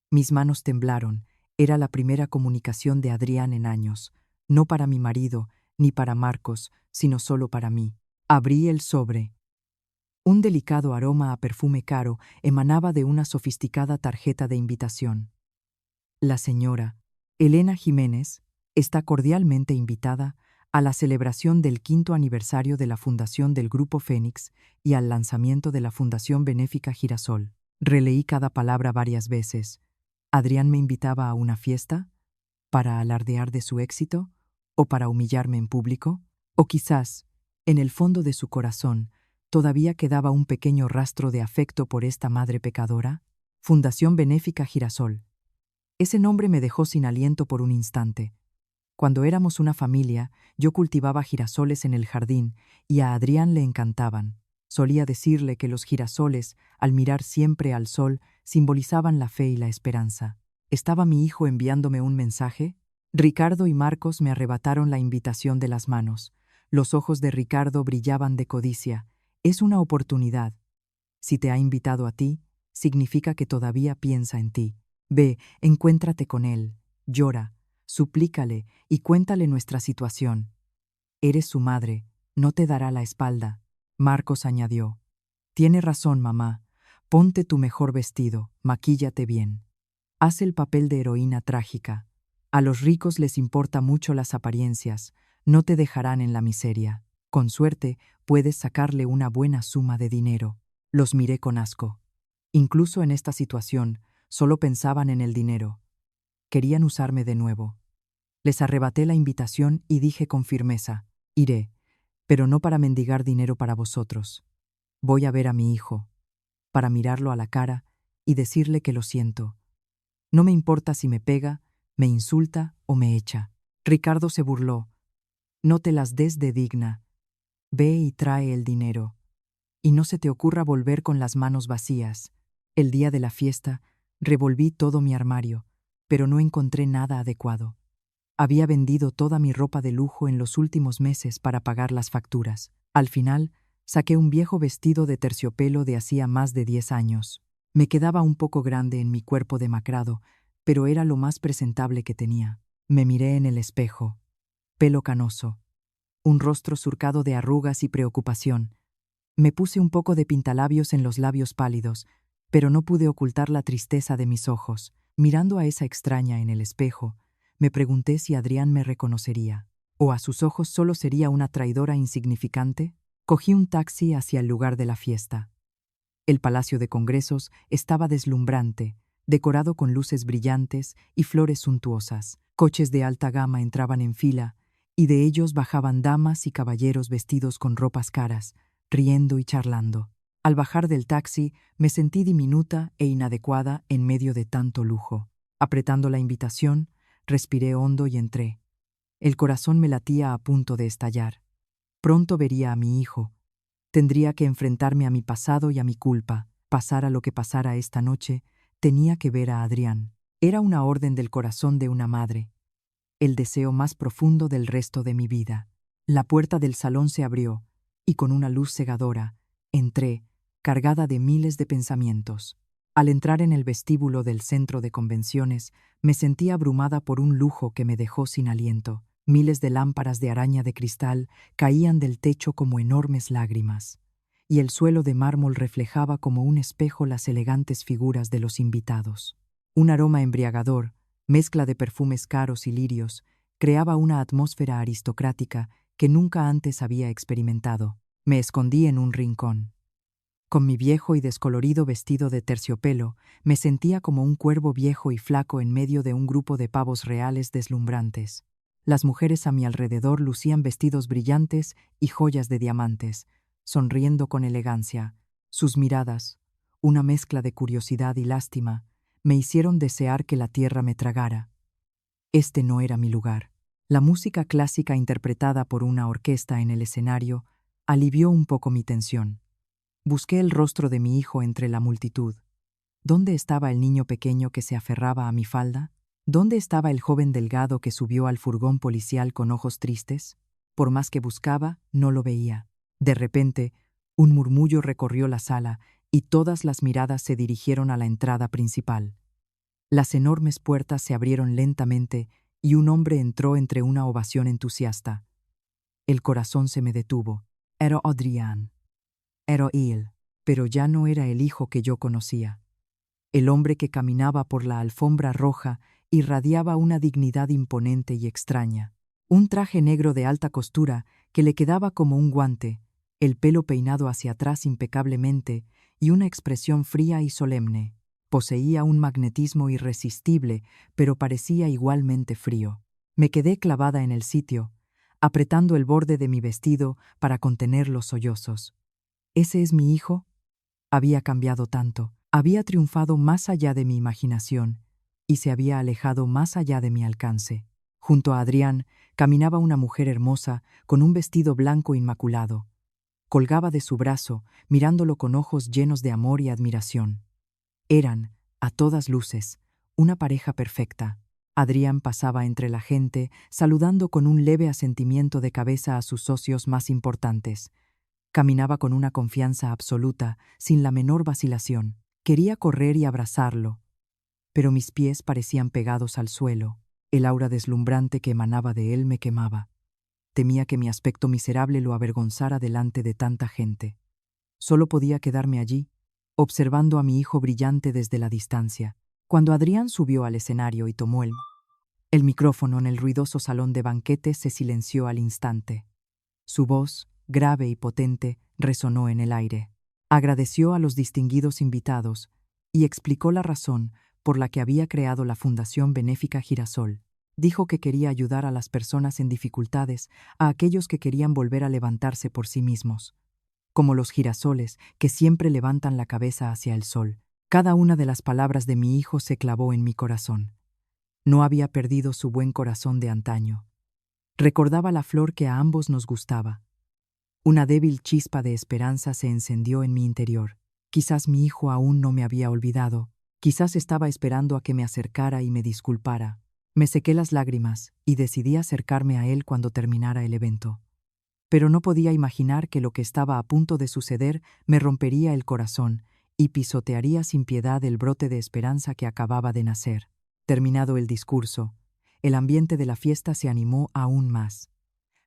Mis manos temblaron. Era la primera comunicación de Adrián en años, no para mi marido, ni para Marcos, sino solo para mí. Abrí el sobre. Un delicado aroma a perfume caro emanaba de una sofisticada tarjeta de invitación. La señora Elena Jiménez está cordialmente invitada a la celebración del 5º aniversario de la fundación del Grupo Fénix y al lanzamiento de la Fundación Benéfica Girasol. Releí cada palabra varias veces. ¿Adrián me invitaba a una fiesta? ¿Para alardear de su éxito? ¿O para humillarme en público? O quizás, en el fondo de su corazón, todavía quedaba un pequeño rastro de afecto por esta madre pecadora. Fundación Benéfica Girasol. Ese nombre me dejó sin aliento por un instante. Cuando éramos una familia, yo cultivaba girasoles en el jardín y a Adrián le encantaban. Solía decirle que los girasoles, al mirar siempre al sol, simbolizaban la fe y la esperanza. ¿Estaba mi hijo enviándome un mensaje? Ricardo y Marcos me arrebataron la invitación de las manos. Los ojos de Ricardo brillaban de codicia. Es una oportunidad. Si te ha invitado a ti, significa que todavía piensa en ti. Ve, encuéntrate con él, llora, suplícale y cuéntale nuestra situación. Eres su madre, no te dará la espalda. Marcos añadió: Tiene razón, mamá. Ponte tu mejor vestido, maquíllate bien. Haz el papel de heroína trágica. A los ricos les importa mucho las apariencias, no te dejarán en la miseria. Con suerte, puedes sacarle una buena suma de dinero. Los miré con asco. Incluso en esta situación, solo pensaban en el dinero. Querían usarme de nuevo. Les arrebaté la invitación y dije con firmeza: Iré, pero no para mendigar dinero para vosotros. Voy a ver a mi hijo, para mirarlo a la cara y decirle que lo siento. No me importa si me pega, me insulta o me echa. Ricardo se burló. No te las des de digna. Ve y trae el dinero. Y no se te ocurra volver con las manos vacías. El día de la fiesta, revolví todo mi armario, pero no encontré nada adecuado. Había vendido toda mi ropa de lujo en los últimos meses para pagar las facturas. Al final, saqué un viejo vestido de terciopelo de hacía más de 10 años. Me quedaba un poco grande en mi cuerpo demacrado, pero era lo más presentable que tenía. Me miré en el espejo. Pelo canoso. Un rostro surcado de arrugas y preocupación. Me puse un poco de pintalabios en los labios pálidos, pero no pude ocultar la tristeza de mis ojos. Mirando a esa extraña en el espejo, me pregunté si Adrián me reconocería. ¿O a sus ojos solo sería una traidora insignificante? Cogí un taxi hacia el lugar de la fiesta. El Palacio de Congresos estaba deslumbrante, decorado con luces brillantes y flores suntuosas. Coches de alta gama entraban en fila, y de ellos bajaban damas y caballeros vestidos con ropas caras, riendo y charlando. Al bajar del taxi, me sentí diminuta e inadecuada en medio de tanto lujo. Apretando la invitación, respiré hondo y entré. El corazón me latía a punto de estallar. Pronto vería a mi hijo. Tendría que enfrentarme a mi pasado y a mi culpa. Pasara lo que pasara esta noche, tenía que ver a Adrián. Era una orden del corazón de una madre. El deseo más profundo del resto de mi vida. La puerta del salón se abrió, y con una luz cegadora, entré, cargada de miles de pensamientos. Al entrar en el vestíbulo del centro de convenciones, me sentí abrumada por un lujo que me dejó sin aliento. Miles de lámparas de araña de cristal caían del techo como enormes lágrimas, y el suelo de mármol reflejaba como un espejo las elegantes figuras de los invitados. Un aroma embriagador, mezcla de perfumes caros y lirios, creaba una atmósfera aristocrática que nunca antes había experimentado. Me escondí en un rincón. Con mi viejo y descolorido vestido de terciopelo, me sentía como un cuervo viejo y flaco en medio de un grupo de pavos reales deslumbrantes. Las mujeres a mi alrededor lucían vestidos brillantes y joyas de diamantes, sonriendo con elegancia. Sus miradas, una mezcla de curiosidad y lástima, me hicieron desear que la tierra me tragara. Este no era mi lugar. La música clásica interpretada por una orquesta en el escenario alivió un poco mi tensión. Busqué el rostro de mi hijo entre la multitud. ¿Dónde estaba el niño pequeño que se aferraba a mi falda? ¿Dónde estaba el joven delgado que subió al furgón policial con ojos tristes? Por más que buscaba, no lo veía. De repente, un murmullo recorrió la sala y todas las miradas se dirigieron a la entrada principal. Las enormes puertas se abrieron lentamente y un hombre entró entre una ovación entusiasta. El corazón se me detuvo. Era Adrián. Era él, pero ya no era el hijo que yo conocía. El hombre que caminaba por la alfombra roja irradiaba una dignidad imponente y extraña. Un traje negro de alta costura que le quedaba como un guante, el pelo peinado hacia atrás impecablemente y una expresión fría y solemne. Poseía un magnetismo irresistible, pero parecía igualmente frío. Me quedé clavada en el sitio, apretando el borde de mi vestido para contener los sollozos. ¿Ese es mi hijo? Había cambiado tanto, había triunfado más allá de mi imaginación y se había alejado más allá de mi alcance. Junto a Adrián caminaba una mujer hermosa con un vestido blanco inmaculado. Colgaba de su brazo, mirándolo con ojos llenos de amor y admiración. Eran, a todas luces, una pareja perfecta. Adrián pasaba entre la gente, saludando con un leve asentimiento de cabeza a sus socios más importantes. Caminaba con una confianza absoluta, sin la menor vacilación. Quería correr y abrazarlo, pero mis pies parecían pegados al suelo. El aura deslumbrante que emanaba de él me quemaba. Temía que mi aspecto miserable lo avergonzara delante de tanta gente. Solo podía quedarme allí, observando a mi hijo brillante desde la distancia. Cuando Adrián subió al escenario y tomó el micrófono en el ruidoso salón de banquetes, se silenció al instante. Su voz, grave y potente, resonó en el aire. Agradeció a los distinguidos invitados y explicó la razón por la que había creado la Fundación Benéfica Girasol. Dijo que quería ayudar a las personas en dificultades, a aquellos que querían volver a levantarse por sí mismos, como los girasoles que siempre levantan la cabeza hacia el sol. Cada una de las palabras de mi hijo se clavó en mi corazón. No había perdido su buen corazón de antaño. Recordaba la flor que a ambos nos gustaba. Una débil chispa de esperanza se encendió en mi interior. Quizás mi hijo aún no me había olvidado. Quizás estaba esperando a que me acercara y me disculpara. Me sequé las lágrimas y decidí acercarme a él cuando terminara el evento. Pero no podía imaginar que lo que estaba a punto de suceder me rompería el corazón y pisotearía sin piedad el brote de esperanza que acababa de nacer. Terminado el discurso, el ambiente de la fiesta se animó aún más.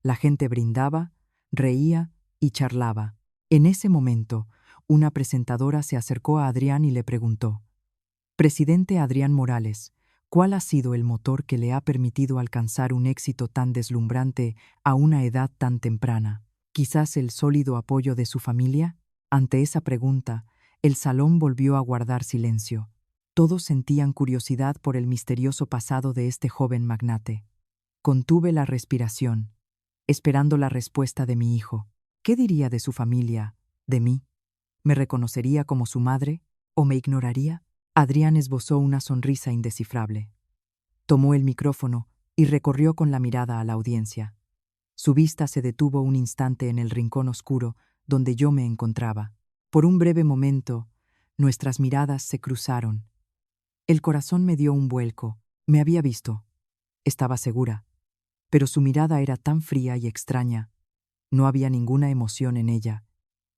La gente brindaba, reía y charlaba. En ese momento, una presentadora se acercó a Adrián y le preguntó: «Presidente Adrián Morales, ¿cuál ha sido el motor que le ha permitido alcanzar un éxito tan deslumbrante a una edad tan temprana? ¿Quizás el sólido apoyo de su familia?». Ante esa pregunta, el salón volvió a guardar silencio. Todos sentían curiosidad por el misterioso pasado de este joven magnate. Contuve la respiración, esperando la respuesta de mi hijo. ¿Qué diría de su familia, de mí? ¿Me reconocería como su madre o me ignoraría? Adrián esbozó una sonrisa indescifrable. Tomó el micrófono y recorrió con la mirada a la audiencia. Su vista se detuvo un instante en el rincón oscuro donde yo me encontraba. Por un breve momento, nuestras miradas se cruzaron. El corazón me dio un vuelco. Me había visto. Estaba segura. Pero su mirada era tan fría y extraña. No había ninguna emoción en ella,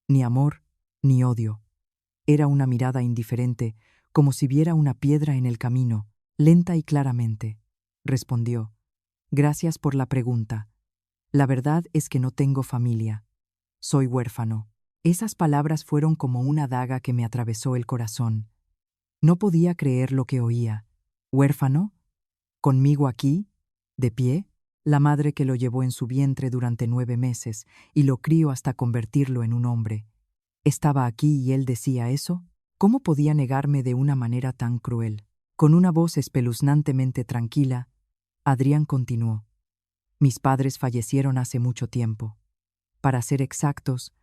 ni amor, ni odio. Era una mirada indiferente, como si viera una piedra en el camino, lenta y claramente. Respondió: «Gracias por la pregunta. La verdad es que no tengo familia. Soy huérfano». Esas palabras fueron como una daga que me atravesó el corazón. No podía creer lo que oía. ¿Huérfano? ¿Conmigo aquí? ¿De pie? La madre que lo llevó en su vientre durante 9 meses y lo crió hasta convertirlo en un hombre. ¿Estaba aquí y él decía eso? ¿Cómo podía negarme de una manera tan cruel? Con una voz espeluznantemente tranquila, Adrián continuó: «Mis padres fallecieron hace mucho tiempo. Para ser exactos,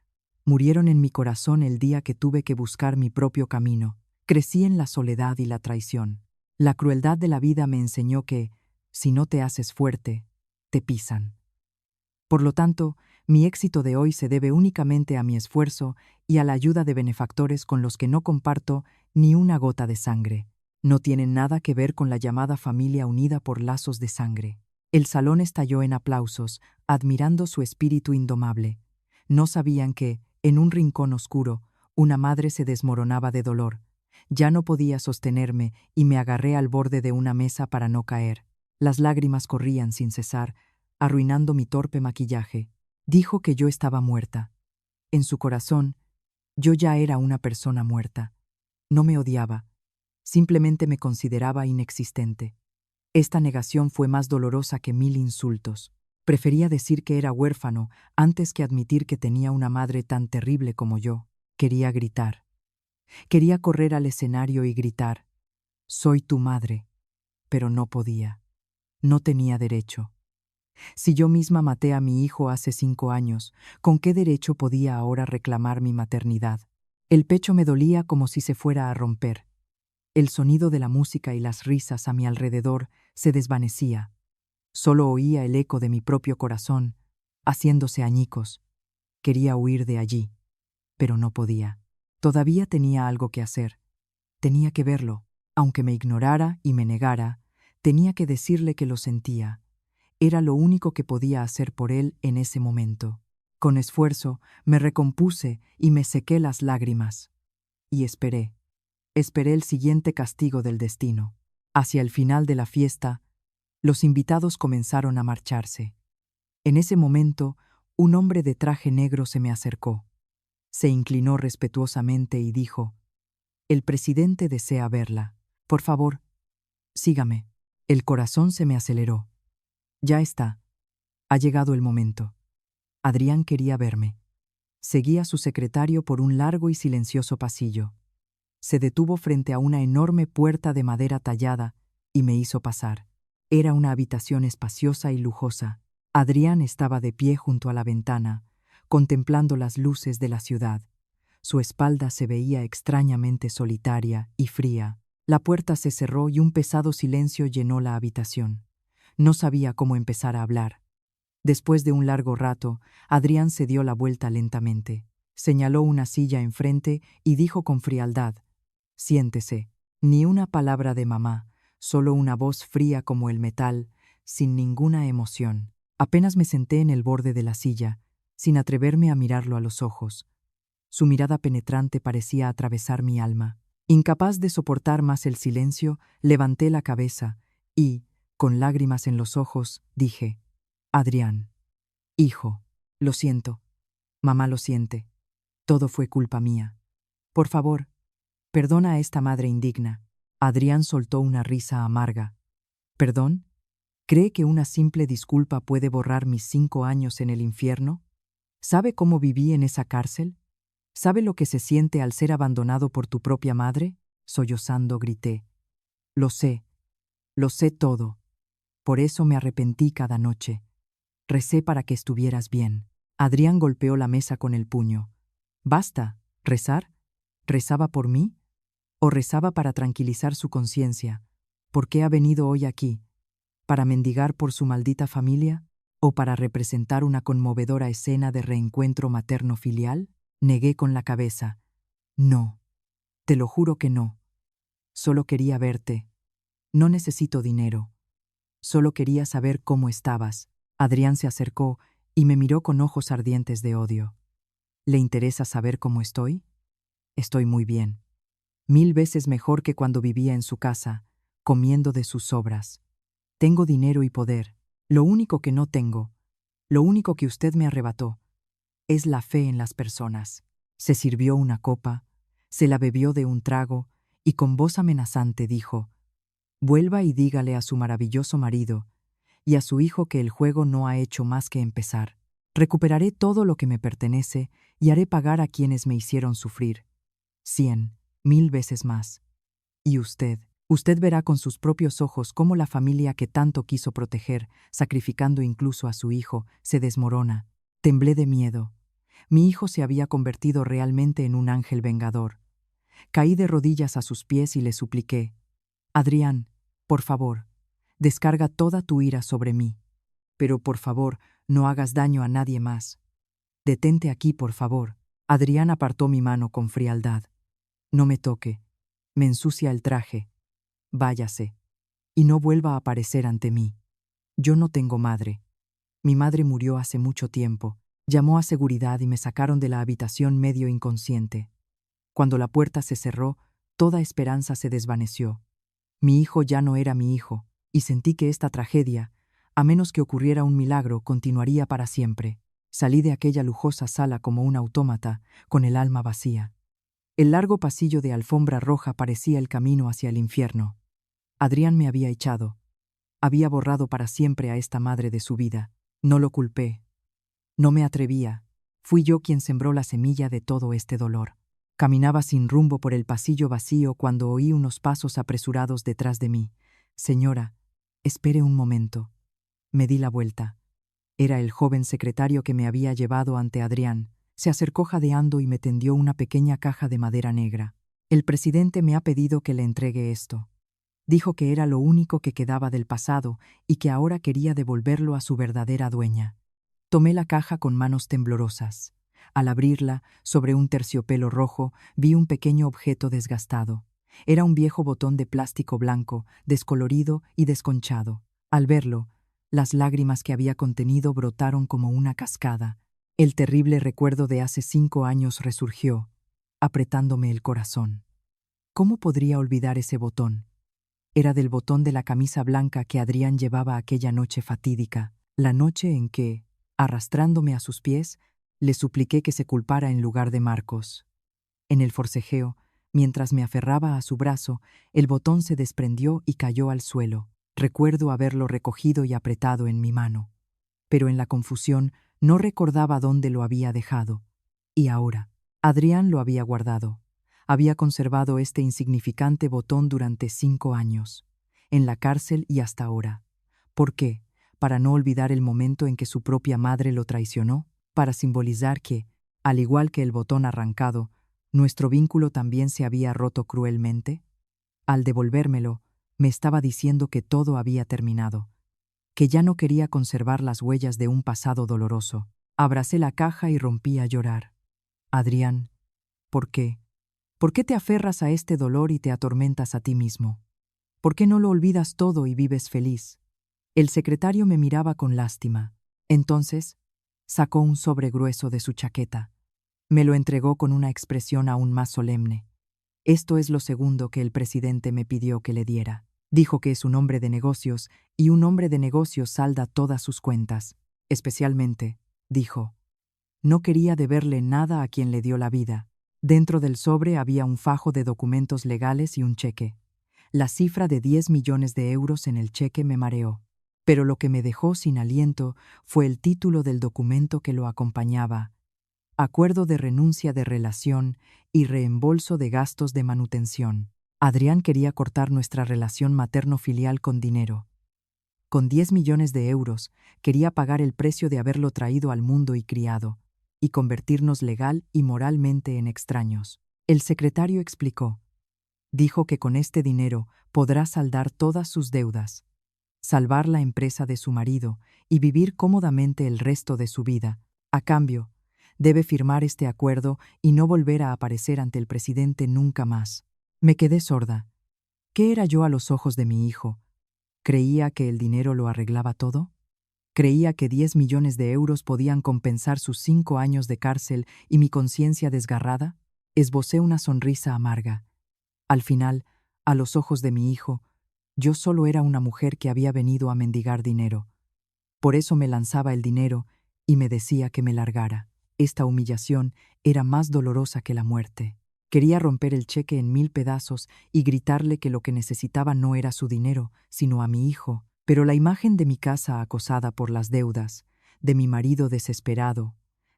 murieron en mi corazón el día que tuve que buscar mi propio camino. Crecí en la soledad y la traición. La crueldad de la vida me enseñó que, si no te haces fuerte, te pisan. Por lo tanto, mi éxito de hoy se debe únicamente a mi esfuerzo y a la ayuda de benefactores con los que no comparto ni una gota de sangre. No tienen nada que ver con la llamada familia unida por lazos de sangre». El salón estalló en aplausos, admirando su espíritu indomable. No sabían que, en un rincón oscuro, una madre se desmoronaba de dolor. Ya no podía sostenerme y me agarré al borde de una mesa para no caer. Las lágrimas corrían sin cesar, arruinando mi torpe maquillaje. Dijo que yo estaba muerta. En su corazón, yo ya era una persona muerta. No me odiaba, simplemente me consideraba inexistente. Esta negación fue más dolorosa que 1000 insultos. Prefería decir que era huérfano antes que admitir que tenía una madre tan terrible como yo. Quería gritar. Quería correr al escenario y gritar: «Soy tu madre», pero no podía. No tenía derecho. Si yo misma maté a mi hijo hace 5 años, ¿con qué derecho podía ahora reclamar mi maternidad? El pecho me dolía como si se fuera a romper. El sonido de la música y las risas a mi alrededor se desvanecía. Solo oía el eco de mi propio corazón, haciéndose añicos. Quería huir de allí, pero no podía. Todavía tenía algo que hacer. Tenía que verlo. Aunque me ignorara y me negara, tenía que decirle que lo sentía. Era lo único que podía hacer por él en ese momento. Con esfuerzo, me recompuse y me sequé las lágrimas. Y esperé. Esperé el siguiente castigo del destino. Hacia el final de la fiesta, los invitados comenzaron a marcharse. En ese momento, un hombre de traje negro se me acercó. Se inclinó respetuosamente y dijo: «El presidente desea verla. Por favor, sígame». El corazón se me aceleró. Ya está. Ha llegado el momento. Adrián quería verme. Seguí a su secretario por un largo y silencioso pasillo. Se detuvo frente a una enorme puerta de madera tallada y me hizo pasar. Era una habitación espaciosa y lujosa. Adrián estaba de pie junto a la ventana, contemplando las luces de la ciudad. Su espalda se veía extrañamente solitaria y fría. La puerta se cerró y un pesado silencio llenó la habitación. No sabía cómo empezar a hablar. Después de un largo rato, Adrián se dio la vuelta lentamente. Señaló una silla enfrente y dijo con frialdad: «Siéntese». Ni una palabra de mamá, solo una voz fría como el metal, sin ninguna emoción. Apenas me senté en el borde de la silla, sin atreverme a mirarlo a los ojos. Su mirada penetrante parecía atravesar mi alma. Incapaz de soportar más el silencio, levanté la cabeza y, con lágrimas en los ojos, dije: «Adrián, hijo, lo siento. Mamá lo siente. Todo fue culpa mía. Por favor, perdona a esta madre indigna». Adrián soltó una risa amarga. «¿Perdón? ¿Cree que una simple disculpa puede borrar mis 5 años en el infierno? ¿Sabe cómo viví en esa cárcel? ¿Sabe lo que se siente al ser abandonado por tu propia madre?». Sollozando grité: lo sé todo. Por eso me arrepentí cada noche. Recé para que estuvieras bien». Adrián golpeó la mesa con el puño. «Basta, ¿rezar? ¿Rezaba por mí? ¿O rezaba para tranquilizar su conciencia? ¿Por qué ha venido hoy aquí? ¿Para mendigar por su maldita familia? ¿O para representar una conmovedora escena de reencuentro materno-filial?». Negué con la cabeza. «No, te lo juro que no. Solo quería verte. No necesito dinero. Solo quería saber cómo estabas». Adrián se acercó y me miró con ojos ardientes de odio. «¿Le interesa saber cómo estoy? Estoy muy bien. 1000 veces mejor que cuando vivía en su casa, comiendo de sus sobras. Tengo dinero y poder. Lo único que no tengo, lo único que usted me arrebató, es la fe en las personas». Se sirvió una copa, se la bebió de un trago y con voz amenazante dijo: «Vuelva y dígale a su maravilloso marido y a su hijo que el juego no ha hecho más que empezar. Recuperaré todo lo que me pertenece y haré pagar a quienes me hicieron sufrir. 100, 1000 veces más. Y usted verá con sus propios ojos cómo la familia que tanto quiso proteger, sacrificando incluso a su hijo, se desmorona». Temblé de miedo. Mi hijo se había convertido realmente en un ángel vengador. Caí de rodillas a sus pies y le supliqué: «Adrián, por favor, descarga toda tu ira sobre mí. Pero por favor, no hagas daño a nadie más. Detente aquí, por favor». Adrián apartó mi mano con frialdad. «No me toque. Me ensucia el traje. Váyase. Y no vuelva a aparecer ante mí. Yo no tengo madre. Mi madre murió hace mucho tiempo». Llamó a seguridad y me sacaron de la habitación medio inconsciente. Cuando la puerta se cerró, toda esperanza se desvaneció. Mi hijo ya no era mi hijo, y sentí que esta tragedia, a menos que ocurriera un milagro, continuaría para siempre. Salí de aquella lujosa sala como un autómata, con el alma vacía. El largo pasillo de alfombra roja parecía el camino hacia el infierno. Adrián me había echado. Había borrado para siempre a esta madre de su vida. No lo culpé. No me atrevía. Fui yo quien sembró la semilla de todo este dolor. Caminaba sin rumbo por el pasillo vacío cuando oí unos pasos apresurados detrás de mí. «Señora, espere un momento». Me di la vuelta. Era el joven secretario que me había llevado ante Adrián. Se acercó jadeando y me tendió una pequeña caja de madera negra. «El presidente me ha pedido que le entregue esto». Dijo que era lo único que quedaba del pasado y que ahora quería devolverlo a su verdadera dueña. Tomé la caja con manos temblorosas. Al abrirla, sobre un terciopelo rojo, vi un pequeño objeto desgastado. Era un viejo botón de plástico blanco, descolorido y desconchado. Al verlo, las lágrimas que había contenido brotaron como una cascada. El terrible recuerdo de hace 5 años resurgió, apretándome el corazón. ¿Cómo podría olvidar ese botón? Era del botón de la camisa blanca que Adrián llevaba aquella noche fatídica, la noche en que, arrastrándome a sus pies, le supliqué que se culpara en lugar de Marcos. En el forcejeo, mientras me aferraba a su brazo, el botón se desprendió y cayó al suelo. Recuerdo haberlo recogido y apretado en mi mano. Pero en la confusión no recordaba dónde lo había dejado. Y ahora, Adrián lo había guardado. Había conservado este insignificante botón durante 5 años, en la cárcel y hasta ahora. ¿Por qué? ¿Para no olvidar el momento en que su propia madre lo traicionó? ¿Para simbolizar que, al igual que el botón arrancado, nuestro vínculo también se había roto cruelmente? Al devolvérmelo, me estaba diciendo que todo había terminado, que ya no quería conservar las huellas de un pasado doloroso. Abracé la caja y rompí a llorar. Adrián, ¿por qué? ¿Por qué te aferras a este dolor y te atormentas a ti mismo? ¿Por qué no lo olvidas todo y vives feliz? El secretario me miraba con lástima. Entonces, sacó un sobre grueso de su chaqueta. Me lo entregó con una expresión aún más solemne. Esto es lo segundo que el presidente me pidió que le diera. Dijo que es un hombre de negocios y un hombre de negocios salda todas sus cuentas. Especialmente, dijo, no quería deberle nada a quien le dio la vida. Dentro del sobre había un fajo de documentos legales y un cheque. La cifra de 10 millones de euros en el cheque me mareó. Pero lo que me dejó sin aliento fue el título del documento que lo acompañaba: Acuerdo de renuncia de relación y reembolso de gastos de manutención. Adrián quería cortar nuestra relación materno-filial con dinero. Con 10 millones de euros quería pagar el precio de haberlo traído al mundo y criado, y convertirnos legal y moralmente en extraños. El secretario explicó. Dijo que con este dinero podrá saldar todas sus deudas, salvar la empresa de su marido y vivir cómodamente el resto de su vida. A cambio, debe firmar este acuerdo y no volver a aparecer ante el presidente nunca más. Me quedé sorda. ¿Qué era yo a los ojos de mi hijo? ¿Creía que el dinero lo arreglaba todo? ¿Creía que 10 millones de euros podían compensar sus 5 años de cárcel y mi conciencia desgarrada? Esbocé una sonrisa amarga. Al final, a los ojos de mi hijo, yo solo era una mujer que había venido a mendigar dinero. Por eso me lanzaba el dinero y me decía que me largara. Esta humillación era más dolorosa que la muerte. Quería romper el cheque en 1000 pedazos y gritarle que lo que necesitaba no era su dinero, sino a mi hijo. Pero la imagen de mi casa acosada por las deudas, de mi marido desesperado,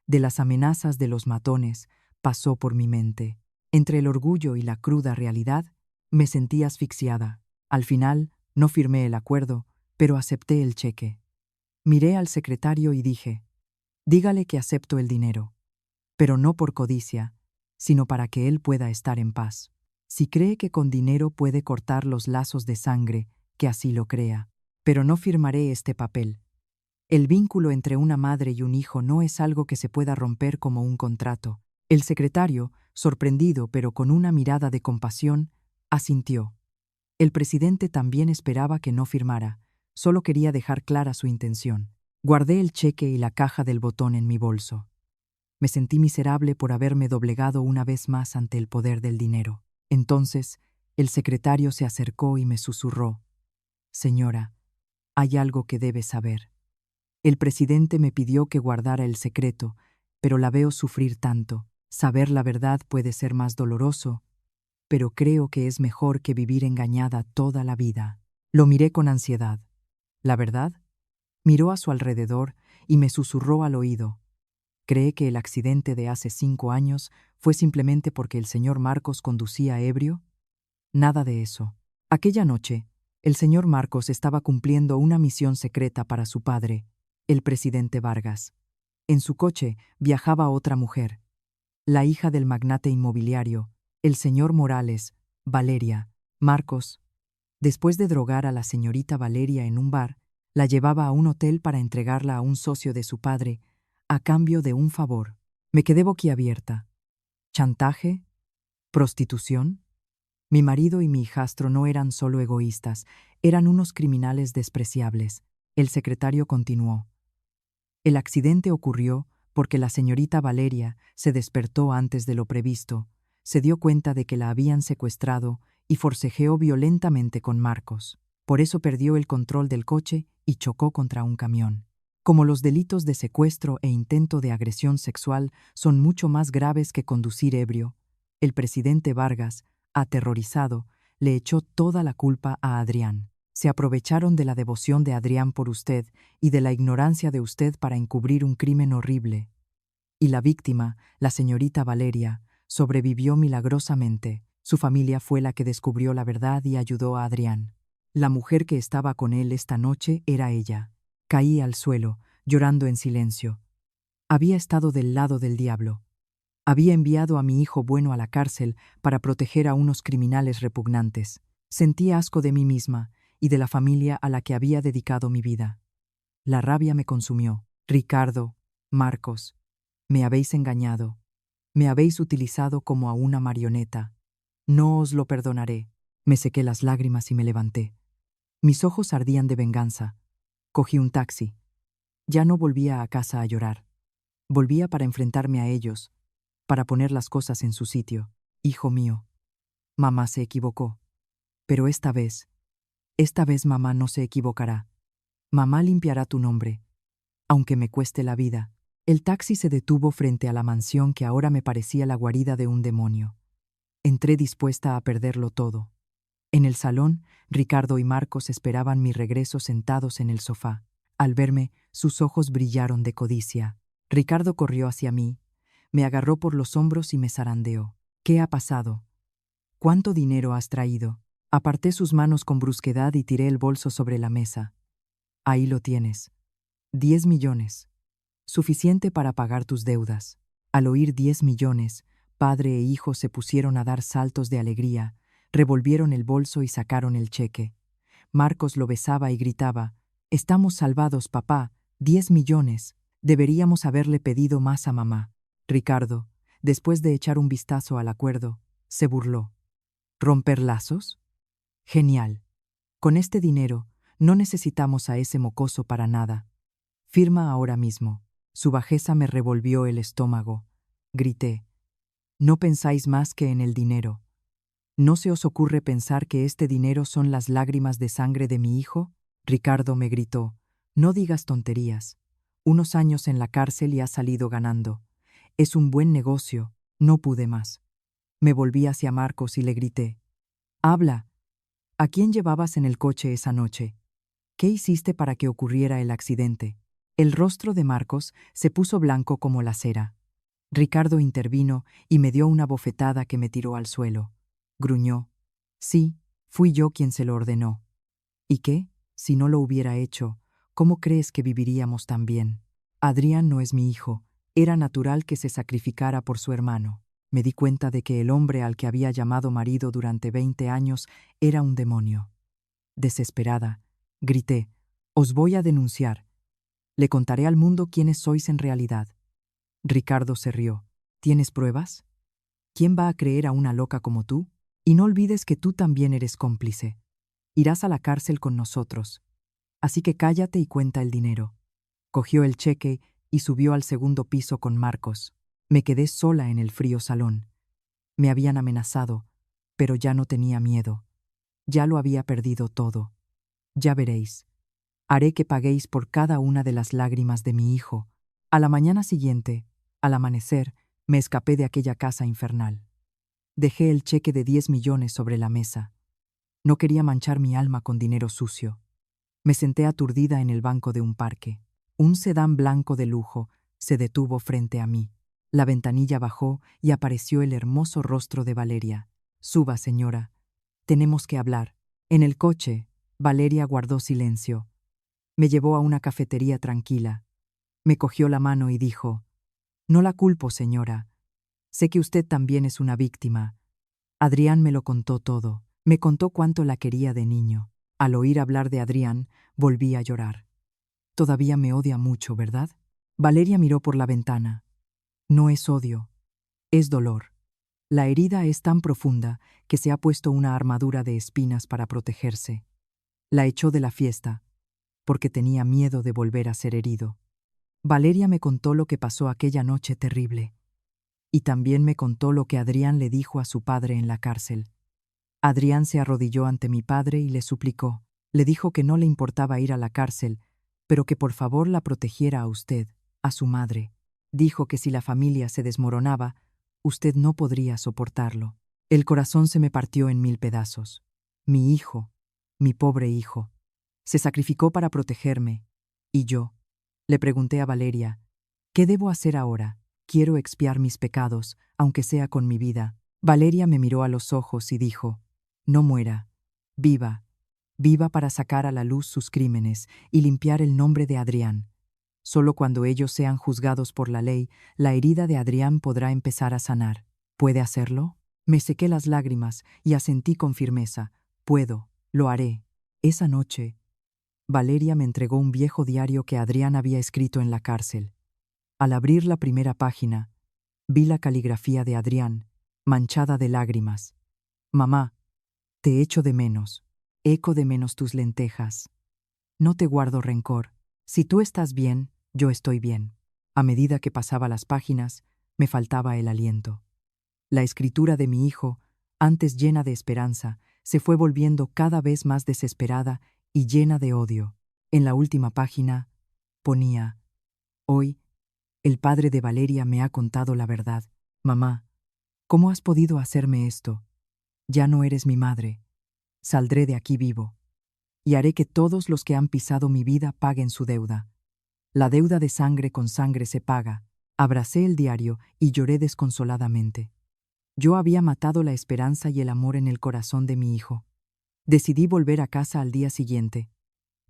de las amenazas de los matones, pasó por mi mente. Entre el orgullo y la cruda realidad, me sentí asfixiada. Al final, no firmé el acuerdo, pero acepté el cheque. Miré al secretario y dije, dígale que acepto el dinero, pero no por codicia, sino para que él pueda estar en paz. Si cree que con dinero puede cortar los lazos de sangre, que así lo crea. Pero no firmaré este papel. El vínculo entre una madre y un hijo no es algo que se pueda romper como un contrato. El secretario, sorprendido pero con una mirada de compasión, asintió. El presidente también esperaba que no firmara, solo quería dejar clara su intención. Guardé el cheque y la caja del botón en mi bolso. Me sentí miserable por haberme doblegado una vez más ante el poder del dinero. Entonces, el secretario se acercó y me susurró: Señora, hay algo que debe saber. El presidente me pidió que guardara el secreto, pero la veo sufrir tanto. Saber la verdad puede ser más doloroso, pero creo que es mejor que vivir engañada toda la vida. Lo miré con ansiedad. ¿La verdad? Miró a su alrededor y me susurró al oído: ¿Cree que el accidente de hace 5 años fue simplemente porque el señor Marcos conducía ebrio? Nada de eso. Aquella noche, el señor Marcos estaba cumpliendo una misión secreta para su padre, el presidente Vargas. En su coche viajaba otra mujer, la hija del magnate inmobiliario, el señor Morales, Valeria. Marcos, después de drogar a la señorita Valeria en un bar, la llevaba a un hotel para entregarla a un socio de su padre, a cambio de un favor. Me quedé boquiabierta. ¿Chantaje? ¿Prostitución? Mi marido y mi hijastro no eran solo egoístas, eran unos criminales despreciables. El secretario continuó. El accidente ocurrió porque la señorita Valeria se despertó antes de lo previsto, se dio cuenta de que la habían secuestrado y forcejeó violentamente con Marcos. Por eso perdió el control del coche y chocó contra un camión. Como los delitos de secuestro e intento de agresión sexual son mucho más graves que conducir ebrio, el presidente Vargas, aterrorizado, le echó toda la culpa a Adrián. Se aprovecharon de la devoción de Adrián por usted y de la ignorancia de usted para encubrir un crimen horrible. Y la víctima, la señorita Valeria, sobrevivió milagrosamente. Su familia fue la que descubrió la verdad y ayudó a Adrián. La mujer que estaba con él esta noche era ella. Caí al suelo, llorando en silencio. Había estado del lado del diablo. Había enviado a mi hijo bueno a la cárcel para proteger a unos criminales repugnantes. Sentí asco de mí misma y de la familia a la que había dedicado mi vida. La rabia me consumió. Ricardo, Marcos, me habéis engañado. Me habéis utilizado como a una marioneta. No os lo perdonaré. Me sequé las lágrimas y me levanté. Mis ojos ardían de venganza. Cogí un taxi. Ya no volvía a casa a llorar. Volvía para enfrentarme a ellos, para poner las cosas en su sitio. Hijo mío, mamá se equivocó. Pero esta vez mamá no se equivocará. Mamá limpiará tu nombre, aunque me cueste la vida. El taxi se detuvo frente a la mansión que ahora me parecía la guarida de un demonio. Entré dispuesta a perderlo todo. En el salón, Ricardo y Marcos esperaban mi regreso sentados en el sofá. Al verme, sus ojos brillaron de codicia. Ricardo corrió hacia mí, me agarró por los hombros y me zarandeó. ¿Qué ha pasado? ¿Cuánto dinero has traído? Aparté sus manos con brusquedad y tiré el bolso sobre la mesa. Ahí lo tienes. 10 millones. Suficiente para pagar tus deudas. Al oír 10 millones, padre e hijo se pusieron a dar saltos de alegría, revolvieron el bolso y sacaron el cheque. Marcos lo besaba y gritaba: «Estamos salvados, papá, 10 millones. Deberíamos haberle pedido más a mamá». Ricardo, después de echar un vistazo al acuerdo, se burló. ¿Romper lazos? Genial. Con este dinero, no necesitamos a ese mocoso para nada. Firma ahora mismo. Su bajeza me revolvió el estómago. Grité: «No pensáis más que en el dinero. ¿No se os ocurre pensar que este dinero son las lágrimas de sangre de mi hijo?» Ricardo me gritó: «No digas tonterías. Unos años en la cárcel y has salido ganando. Es un buen negocio». No pude más. Me volví hacia Marcos y le grité: «Habla. ¿A quién llevabas en el coche esa noche? ¿Qué hiciste para que ocurriera el accidente?» El rostro de Marcos se puso blanco como la cera. Ricardo intervino y me dio una bofetada que me tiró al suelo. Gruñó: «Sí, fui yo quien se lo ordenó». «¿Y qué? Si no lo hubiera hecho, ¿cómo crees que viviríamos tan bien? Adrián no es mi hijo. Era natural que se sacrificara por su hermano». Me di cuenta de que el hombre al que había llamado marido durante 20 años era un demonio. Desesperada, grité: «Os voy a denunciar. Le contaré al mundo quiénes sois en realidad». Ricardo se rió. «¿Tienes pruebas? ¿Quién va a creer a una loca como tú? Y no olvides que tú también eres cómplice. Irás a la cárcel con nosotros. Así que cállate y cuenta el dinero». Cogió el cheque y subió al segundo piso con Marcos. Me quedé sola en el frío salón. Me habían amenazado, pero ya no tenía miedo. Ya lo había perdido todo. Ya veréis. Haré que paguéis por cada una de las lágrimas de mi hijo. A la mañana siguiente, al amanecer, me escapé de aquella casa infernal. Dejé el cheque de 10 millones sobre la mesa. No quería manchar mi alma con dinero sucio. Me senté aturdida en el banco de un parque. Un sedán blanco de lujo se detuvo frente a mí. La ventanilla bajó y apareció el hermoso rostro de Valeria. «Suba, señora. Tenemos que hablar». En el coche, Valeria guardó silencio. Me llevó a una cafetería tranquila. Me cogió la mano y dijo: «No la culpo, señora. Sé que usted también es una víctima. Adrián me lo contó todo. Me contó cuánto la quería de niño». Al oír hablar de Adrián, volví a llorar. «Todavía me odia mucho, ¿verdad?» Valeria miró por la ventana. «No es odio, es dolor. La herida es tan profunda que se ha puesto una armadura de espinas para protegerse. La echó de la fiesta, porque tenía miedo de volver a ser herido». Valeria me contó lo que pasó aquella noche terrible. Y también me contó lo que Adrián le dijo a su padre en la cárcel. Adrián se arrodilló ante mi padre y le suplicó. Le dijo que no le importaba ir a la cárcel, pero que por favor la protegiera a usted, a su madre. Dijo que si la familia se desmoronaba, usted no podría soportarlo. El corazón se me partió en 1000 pedazos. Mi hijo, mi pobre hijo, se sacrificó para protegerme. ¿Y yo? Le pregunté a Valeria: «¿Qué debo hacer ahora? Quiero expiar mis pecados, aunque sea con mi vida». Valeria me miró a los ojos y dijo: «No muera. Viva. Viva para sacar a la luz sus crímenes y limpiar el nombre de Adrián. Solo cuando ellos sean juzgados por la ley, la herida de Adrián podrá empezar a sanar. ¿Puede hacerlo?». Me sequé las lágrimas y asentí con firmeza. «Puedo, lo haré». Esa noche, Valeria me entregó un viejo diario que Adrián había escrito en la cárcel. Al abrir la primera página, vi la caligrafía de Adrián, manchada de lágrimas. Mamá, te echo de menos. Echo de menos tus lentejas. No te guardo rencor. Si tú estás bien, yo estoy bien. A medida que pasaba las páginas, me faltaba el aliento. La escritura de mi hijo, antes llena de esperanza, se fue volviendo cada vez más desesperada y llena de odio. En la última página, ponía: hoy, el padre de Valeria me ha contado la verdad. Mamá, ¿cómo has podido hacerme esto? Ya no eres mi madre. Saldré de aquí vivo. Y haré que todos los que han pisado mi vida paguen su deuda. La deuda de sangre con sangre se paga. Abracé el diario y lloré desconsoladamente. Yo había matado la esperanza y el amor en el corazón de mi hijo. Decidí volver a casa al día siguiente,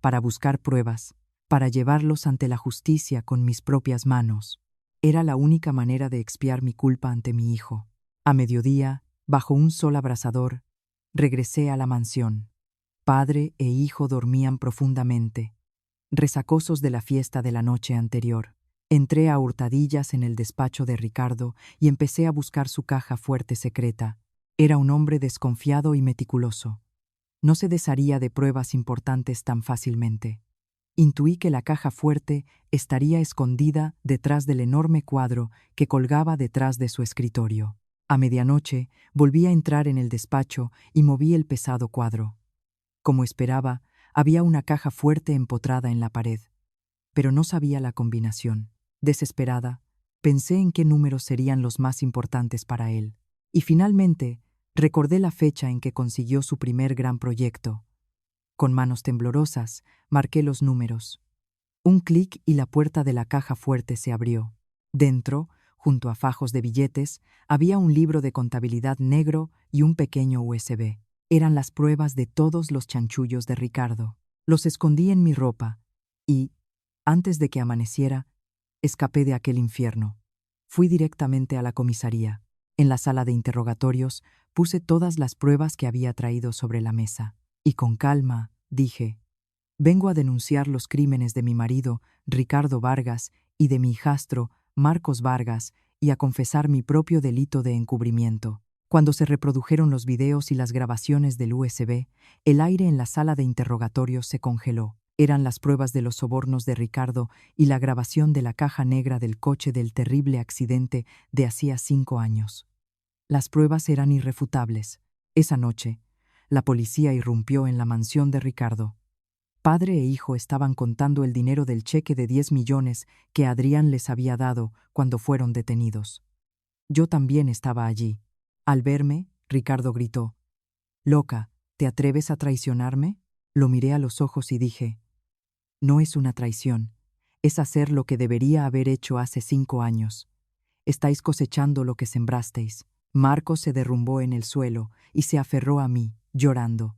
para buscar pruebas, para llevarlos ante la justicia con mis propias manos. Era la única manera de expiar mi culpa ante mi hijo. A mediodía, bajo un sol abrasador, regresé a la mansión. Padre e hijo dormían profundamente, resacosos de la fiesta de la noche anterior. Entré a hurtadillas en el despacho de Ricardo y empecé a buscar su caja fuerte secreta. Era un hombre desconfiado y meticuloso. No se desharía de pruebas importantes tan fácilmente. Intuí que la caja fuerte estaría escondida detrás del enorme cuadro que colgaba detrás de su escritorio. A medianoche volví a entrar en el despacho y moví el pesado cuadro. Como esperaba, había una caja fuerte empotrada en la pared, pero no sabía la combinación. Desesperada, pensé en qué números serían los más importantes para él. Y finalmente, recordé la fecha en que consiguió su primer gran proyecto. Con manos temblorosas, marqué los números. Un clic y la puerta de la caja fuerte se abrió. Dentro, junto a fajos de billetes, había un libro de contabilidad negro y un pequeño USB. Eran las pruebas de todos los chanchullos de Ricardo. Los escondí en mi ropa y, antes de que amaneciera, escapé de aquel infierno. Fui directamente a la comisaría. En la sala de interrogatorios puse todas las pruebas que había traído sobre la mesa. Y con calma, dije: vengo a denunciar los crímenes de mi marido, Ricardo Vargas, y de mi hijastro, Marcos Vargas, y a confesar mi propio delito de encubrimiento. Cuando se reprodujeron los videos y las grabaciones del USB, el aire en la sala de interrogatorios se congeló. Eran las pruebas de los sobornos de Ricardo y la grabación de la caja negra del coche del terrible accidente de hacía 5 años. Las pruebas eran irrefutables. Esa noche, la policía irrumpió en la mansión de Ricardo. Padre e hijo estaban contando el dinero del cheque de 10 millones que Adrián les había dado cuando fueron detenidos. Yo también estaba allí. Al verme, Ricardo gritó: «Loca, ¿te atreves a traicionarme?». Lo miré a los ojos y dije: «No es una traición, es hacer lo que debería haber hecho hace 5 años. Estáis cosechando lo que sembrasteis». Marcos se derrumbó en el suelo y se aferró a mí, llorando.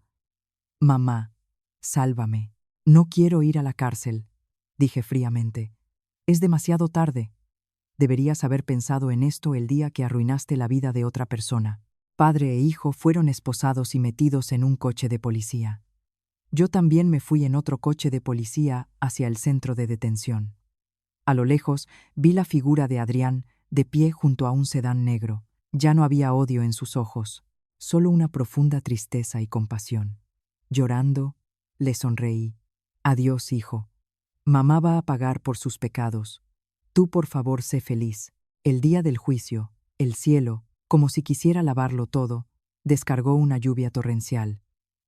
«Mamá, sálvame. No quiero ir a la cárcel», dije fríamente. «Es demasiado tarde. Deberías haber pensado en esto el día que arruinaste la vida de otra persona». Padre e hijo fueron esposados y metidos en un coche de policía. Yo también me fui en otro coche de policía hacia el centro de detención. A lo lejos vi la figura de Adrián de pie junto a un sedán negro. Ya no había odio en sus ojos, solo una profunda tristeza y compasión. Llorando, le sonreí. «Adiós, hijo. Mamá va a pagar por sus pecados. Tú, por favor, sé feliz». El día del juicio, el cielo, como si quisiera lavarlo todo, descargó una lluvia torrencial.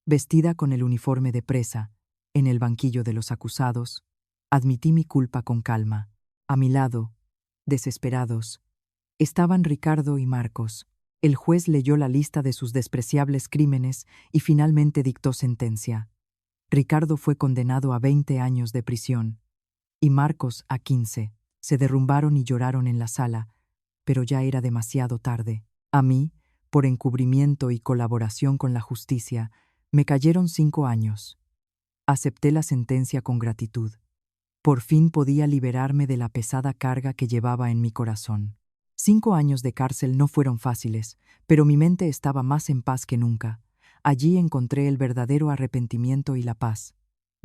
Vestida con el uniforme de presa, en el banquillo de los acusados, admití mi culpa con calma. A mi lado, desesperados, estaban Ricardo y Marcos. El juez leyó la lista de sus despreciables crímenes y finalmente dictó sentencia. Ricardo fue condenado a 20 años de prisión y Marcos a 15. Se derrumbaron y lloraron en la sala, pero ya era demasiado tarde. A mí, por encubrimiento y colaboración con la justicia, me cayeron 5 años. Acepté la sentencia con gratitud. Por fin podía liberarme de la pesada carga que llevaba en mi corazón. 5 años de cárcel no fueron fáciles, pero mi mente estaba más en paz que nunca. Allí encontré el verdadero arrepentimiento y la paz.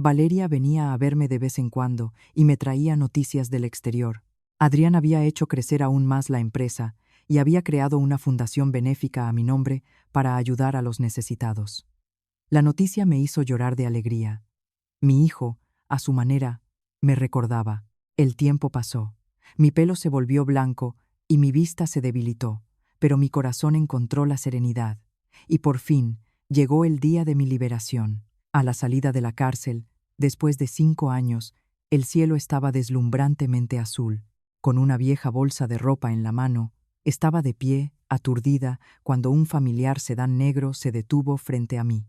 Valeria venía a verme de vez en cuando y me traía noticias del exterior. Adrián había hecho crecer aún más la empresa y había creado una fundación benéfica a mi nombre para ayudar a los necesitados. La noticia me hizo llorar de alegría. Mi hijo, a su manera, me recordaba. El tiempo pasó. Mi pelo se volvió blanco y mi vista se debilitó, pero mi corazón encontró la serenidad. Y por fin llegó el día de mi liberación. A la salida de la cárcel, después de 5 años, el cielo estaba deslumbrantemente azul. Con una vieja bolsa de ropa en la mano, estaba de pie, aturdida, cuando un familiar sedán negro se detuvo frente a mí.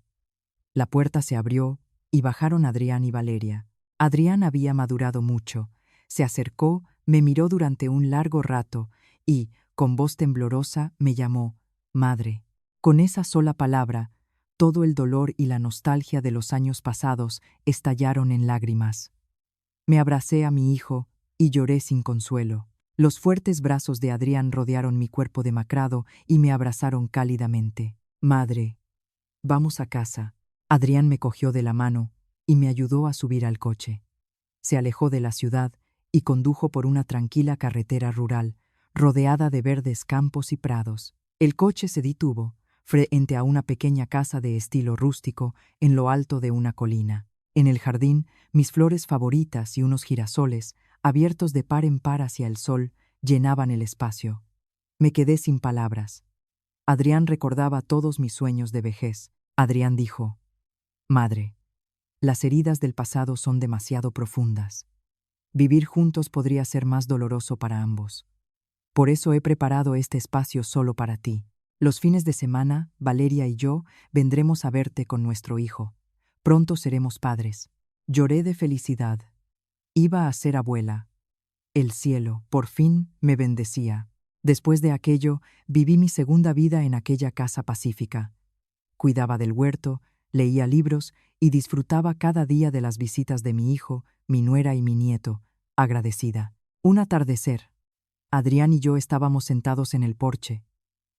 La puerta se abrió y bajaron Adrián y Valeria. Adrián había madurado mucho. Se acercó, me miró durante un largo rato y, con voz temblorosa, me llamó madre. Con esa sola palabra, todo el dolor y la nostalgia de los años pasados estallaron en lágrimas. Me abracé a mi hijo y lloré sin consuelo. Los fuertes brazos de Adrián rodearon mi cuerpo demacrado y me abrazaron cálidamente. Madre, vamos a casa. Adrián me cogió de la mano y me ayudó a subir al coche. Se alejó de la ciudad y condujo por una tranquila carretera rural, rodeada de verdes campos y prados. El coche se detuvo frente a una pequeña casa de estilo rústico en lo alto de una colina. En el jardín, mis flores favoritas y unos girasoles, abiertos de par en par hacia el sol, llenaban el espacio. Me quedé sin palabras. Adrián recordaba todos mis sueños de vejez. Adrián dijo: Madre, las heridas del pasado son demasiado profundas. Vivir juntos podría ser más doloroso para ambos. Por eso he preparado este espacio solo para ti. Los fines de semana, Valeria y yo vendremos a verte con nuestro hijo. Pronto seremos padres. Lloré de felicidad. Iba a ser abuela. El cielo, por fin, me bendecía. Después de aquello, viví mi segunda vida en aquella casa pacífica. Cuidaba del huerto, leía libros y disfrutaba cada día de las visitas de mi hijo, mi nuera y mi nieto, agradecida. Un atardecer. Adrián y yo estábamos sentados en el porche,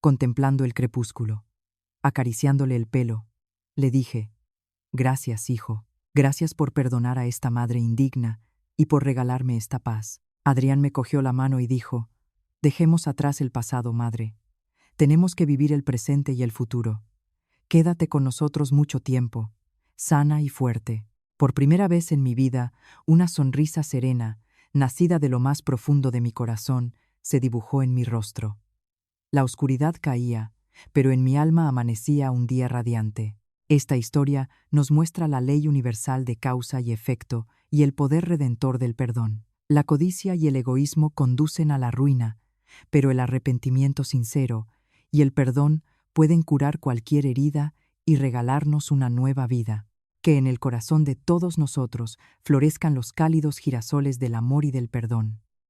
contemplando el crepúsculo. Acariciándole el pelo, le dije: Gracias, hijo. Gracias por perdonar a esta madre indigna y por regalarme esta paz. Adrián me cogió la mano y dijo: Dejemos atrás el pasado, madre. Tenemos que vivir el presente y el futuro. Quédate con nosotros mucho tiempo, sana y fuerte. Por primera vez en mi vida, una sonrisa serena, nacida de lo más profundo de mi corazón, se dibujó en mi rostro. La oscuridad caía, pero en mi alma amanecía un día radiante. Esta historia nos muestra la ley universal de causa y efecto y el poder redentor del perdón. La codicia y el egoísmo conducen a la ruina, pero el arrepentimiento sincero y el perdón pueden curar cualquier herida y regalarnos una nueva vida. Que en el corazón de todos nosotros florezcan los cálidos girasoles del amor y del perdón.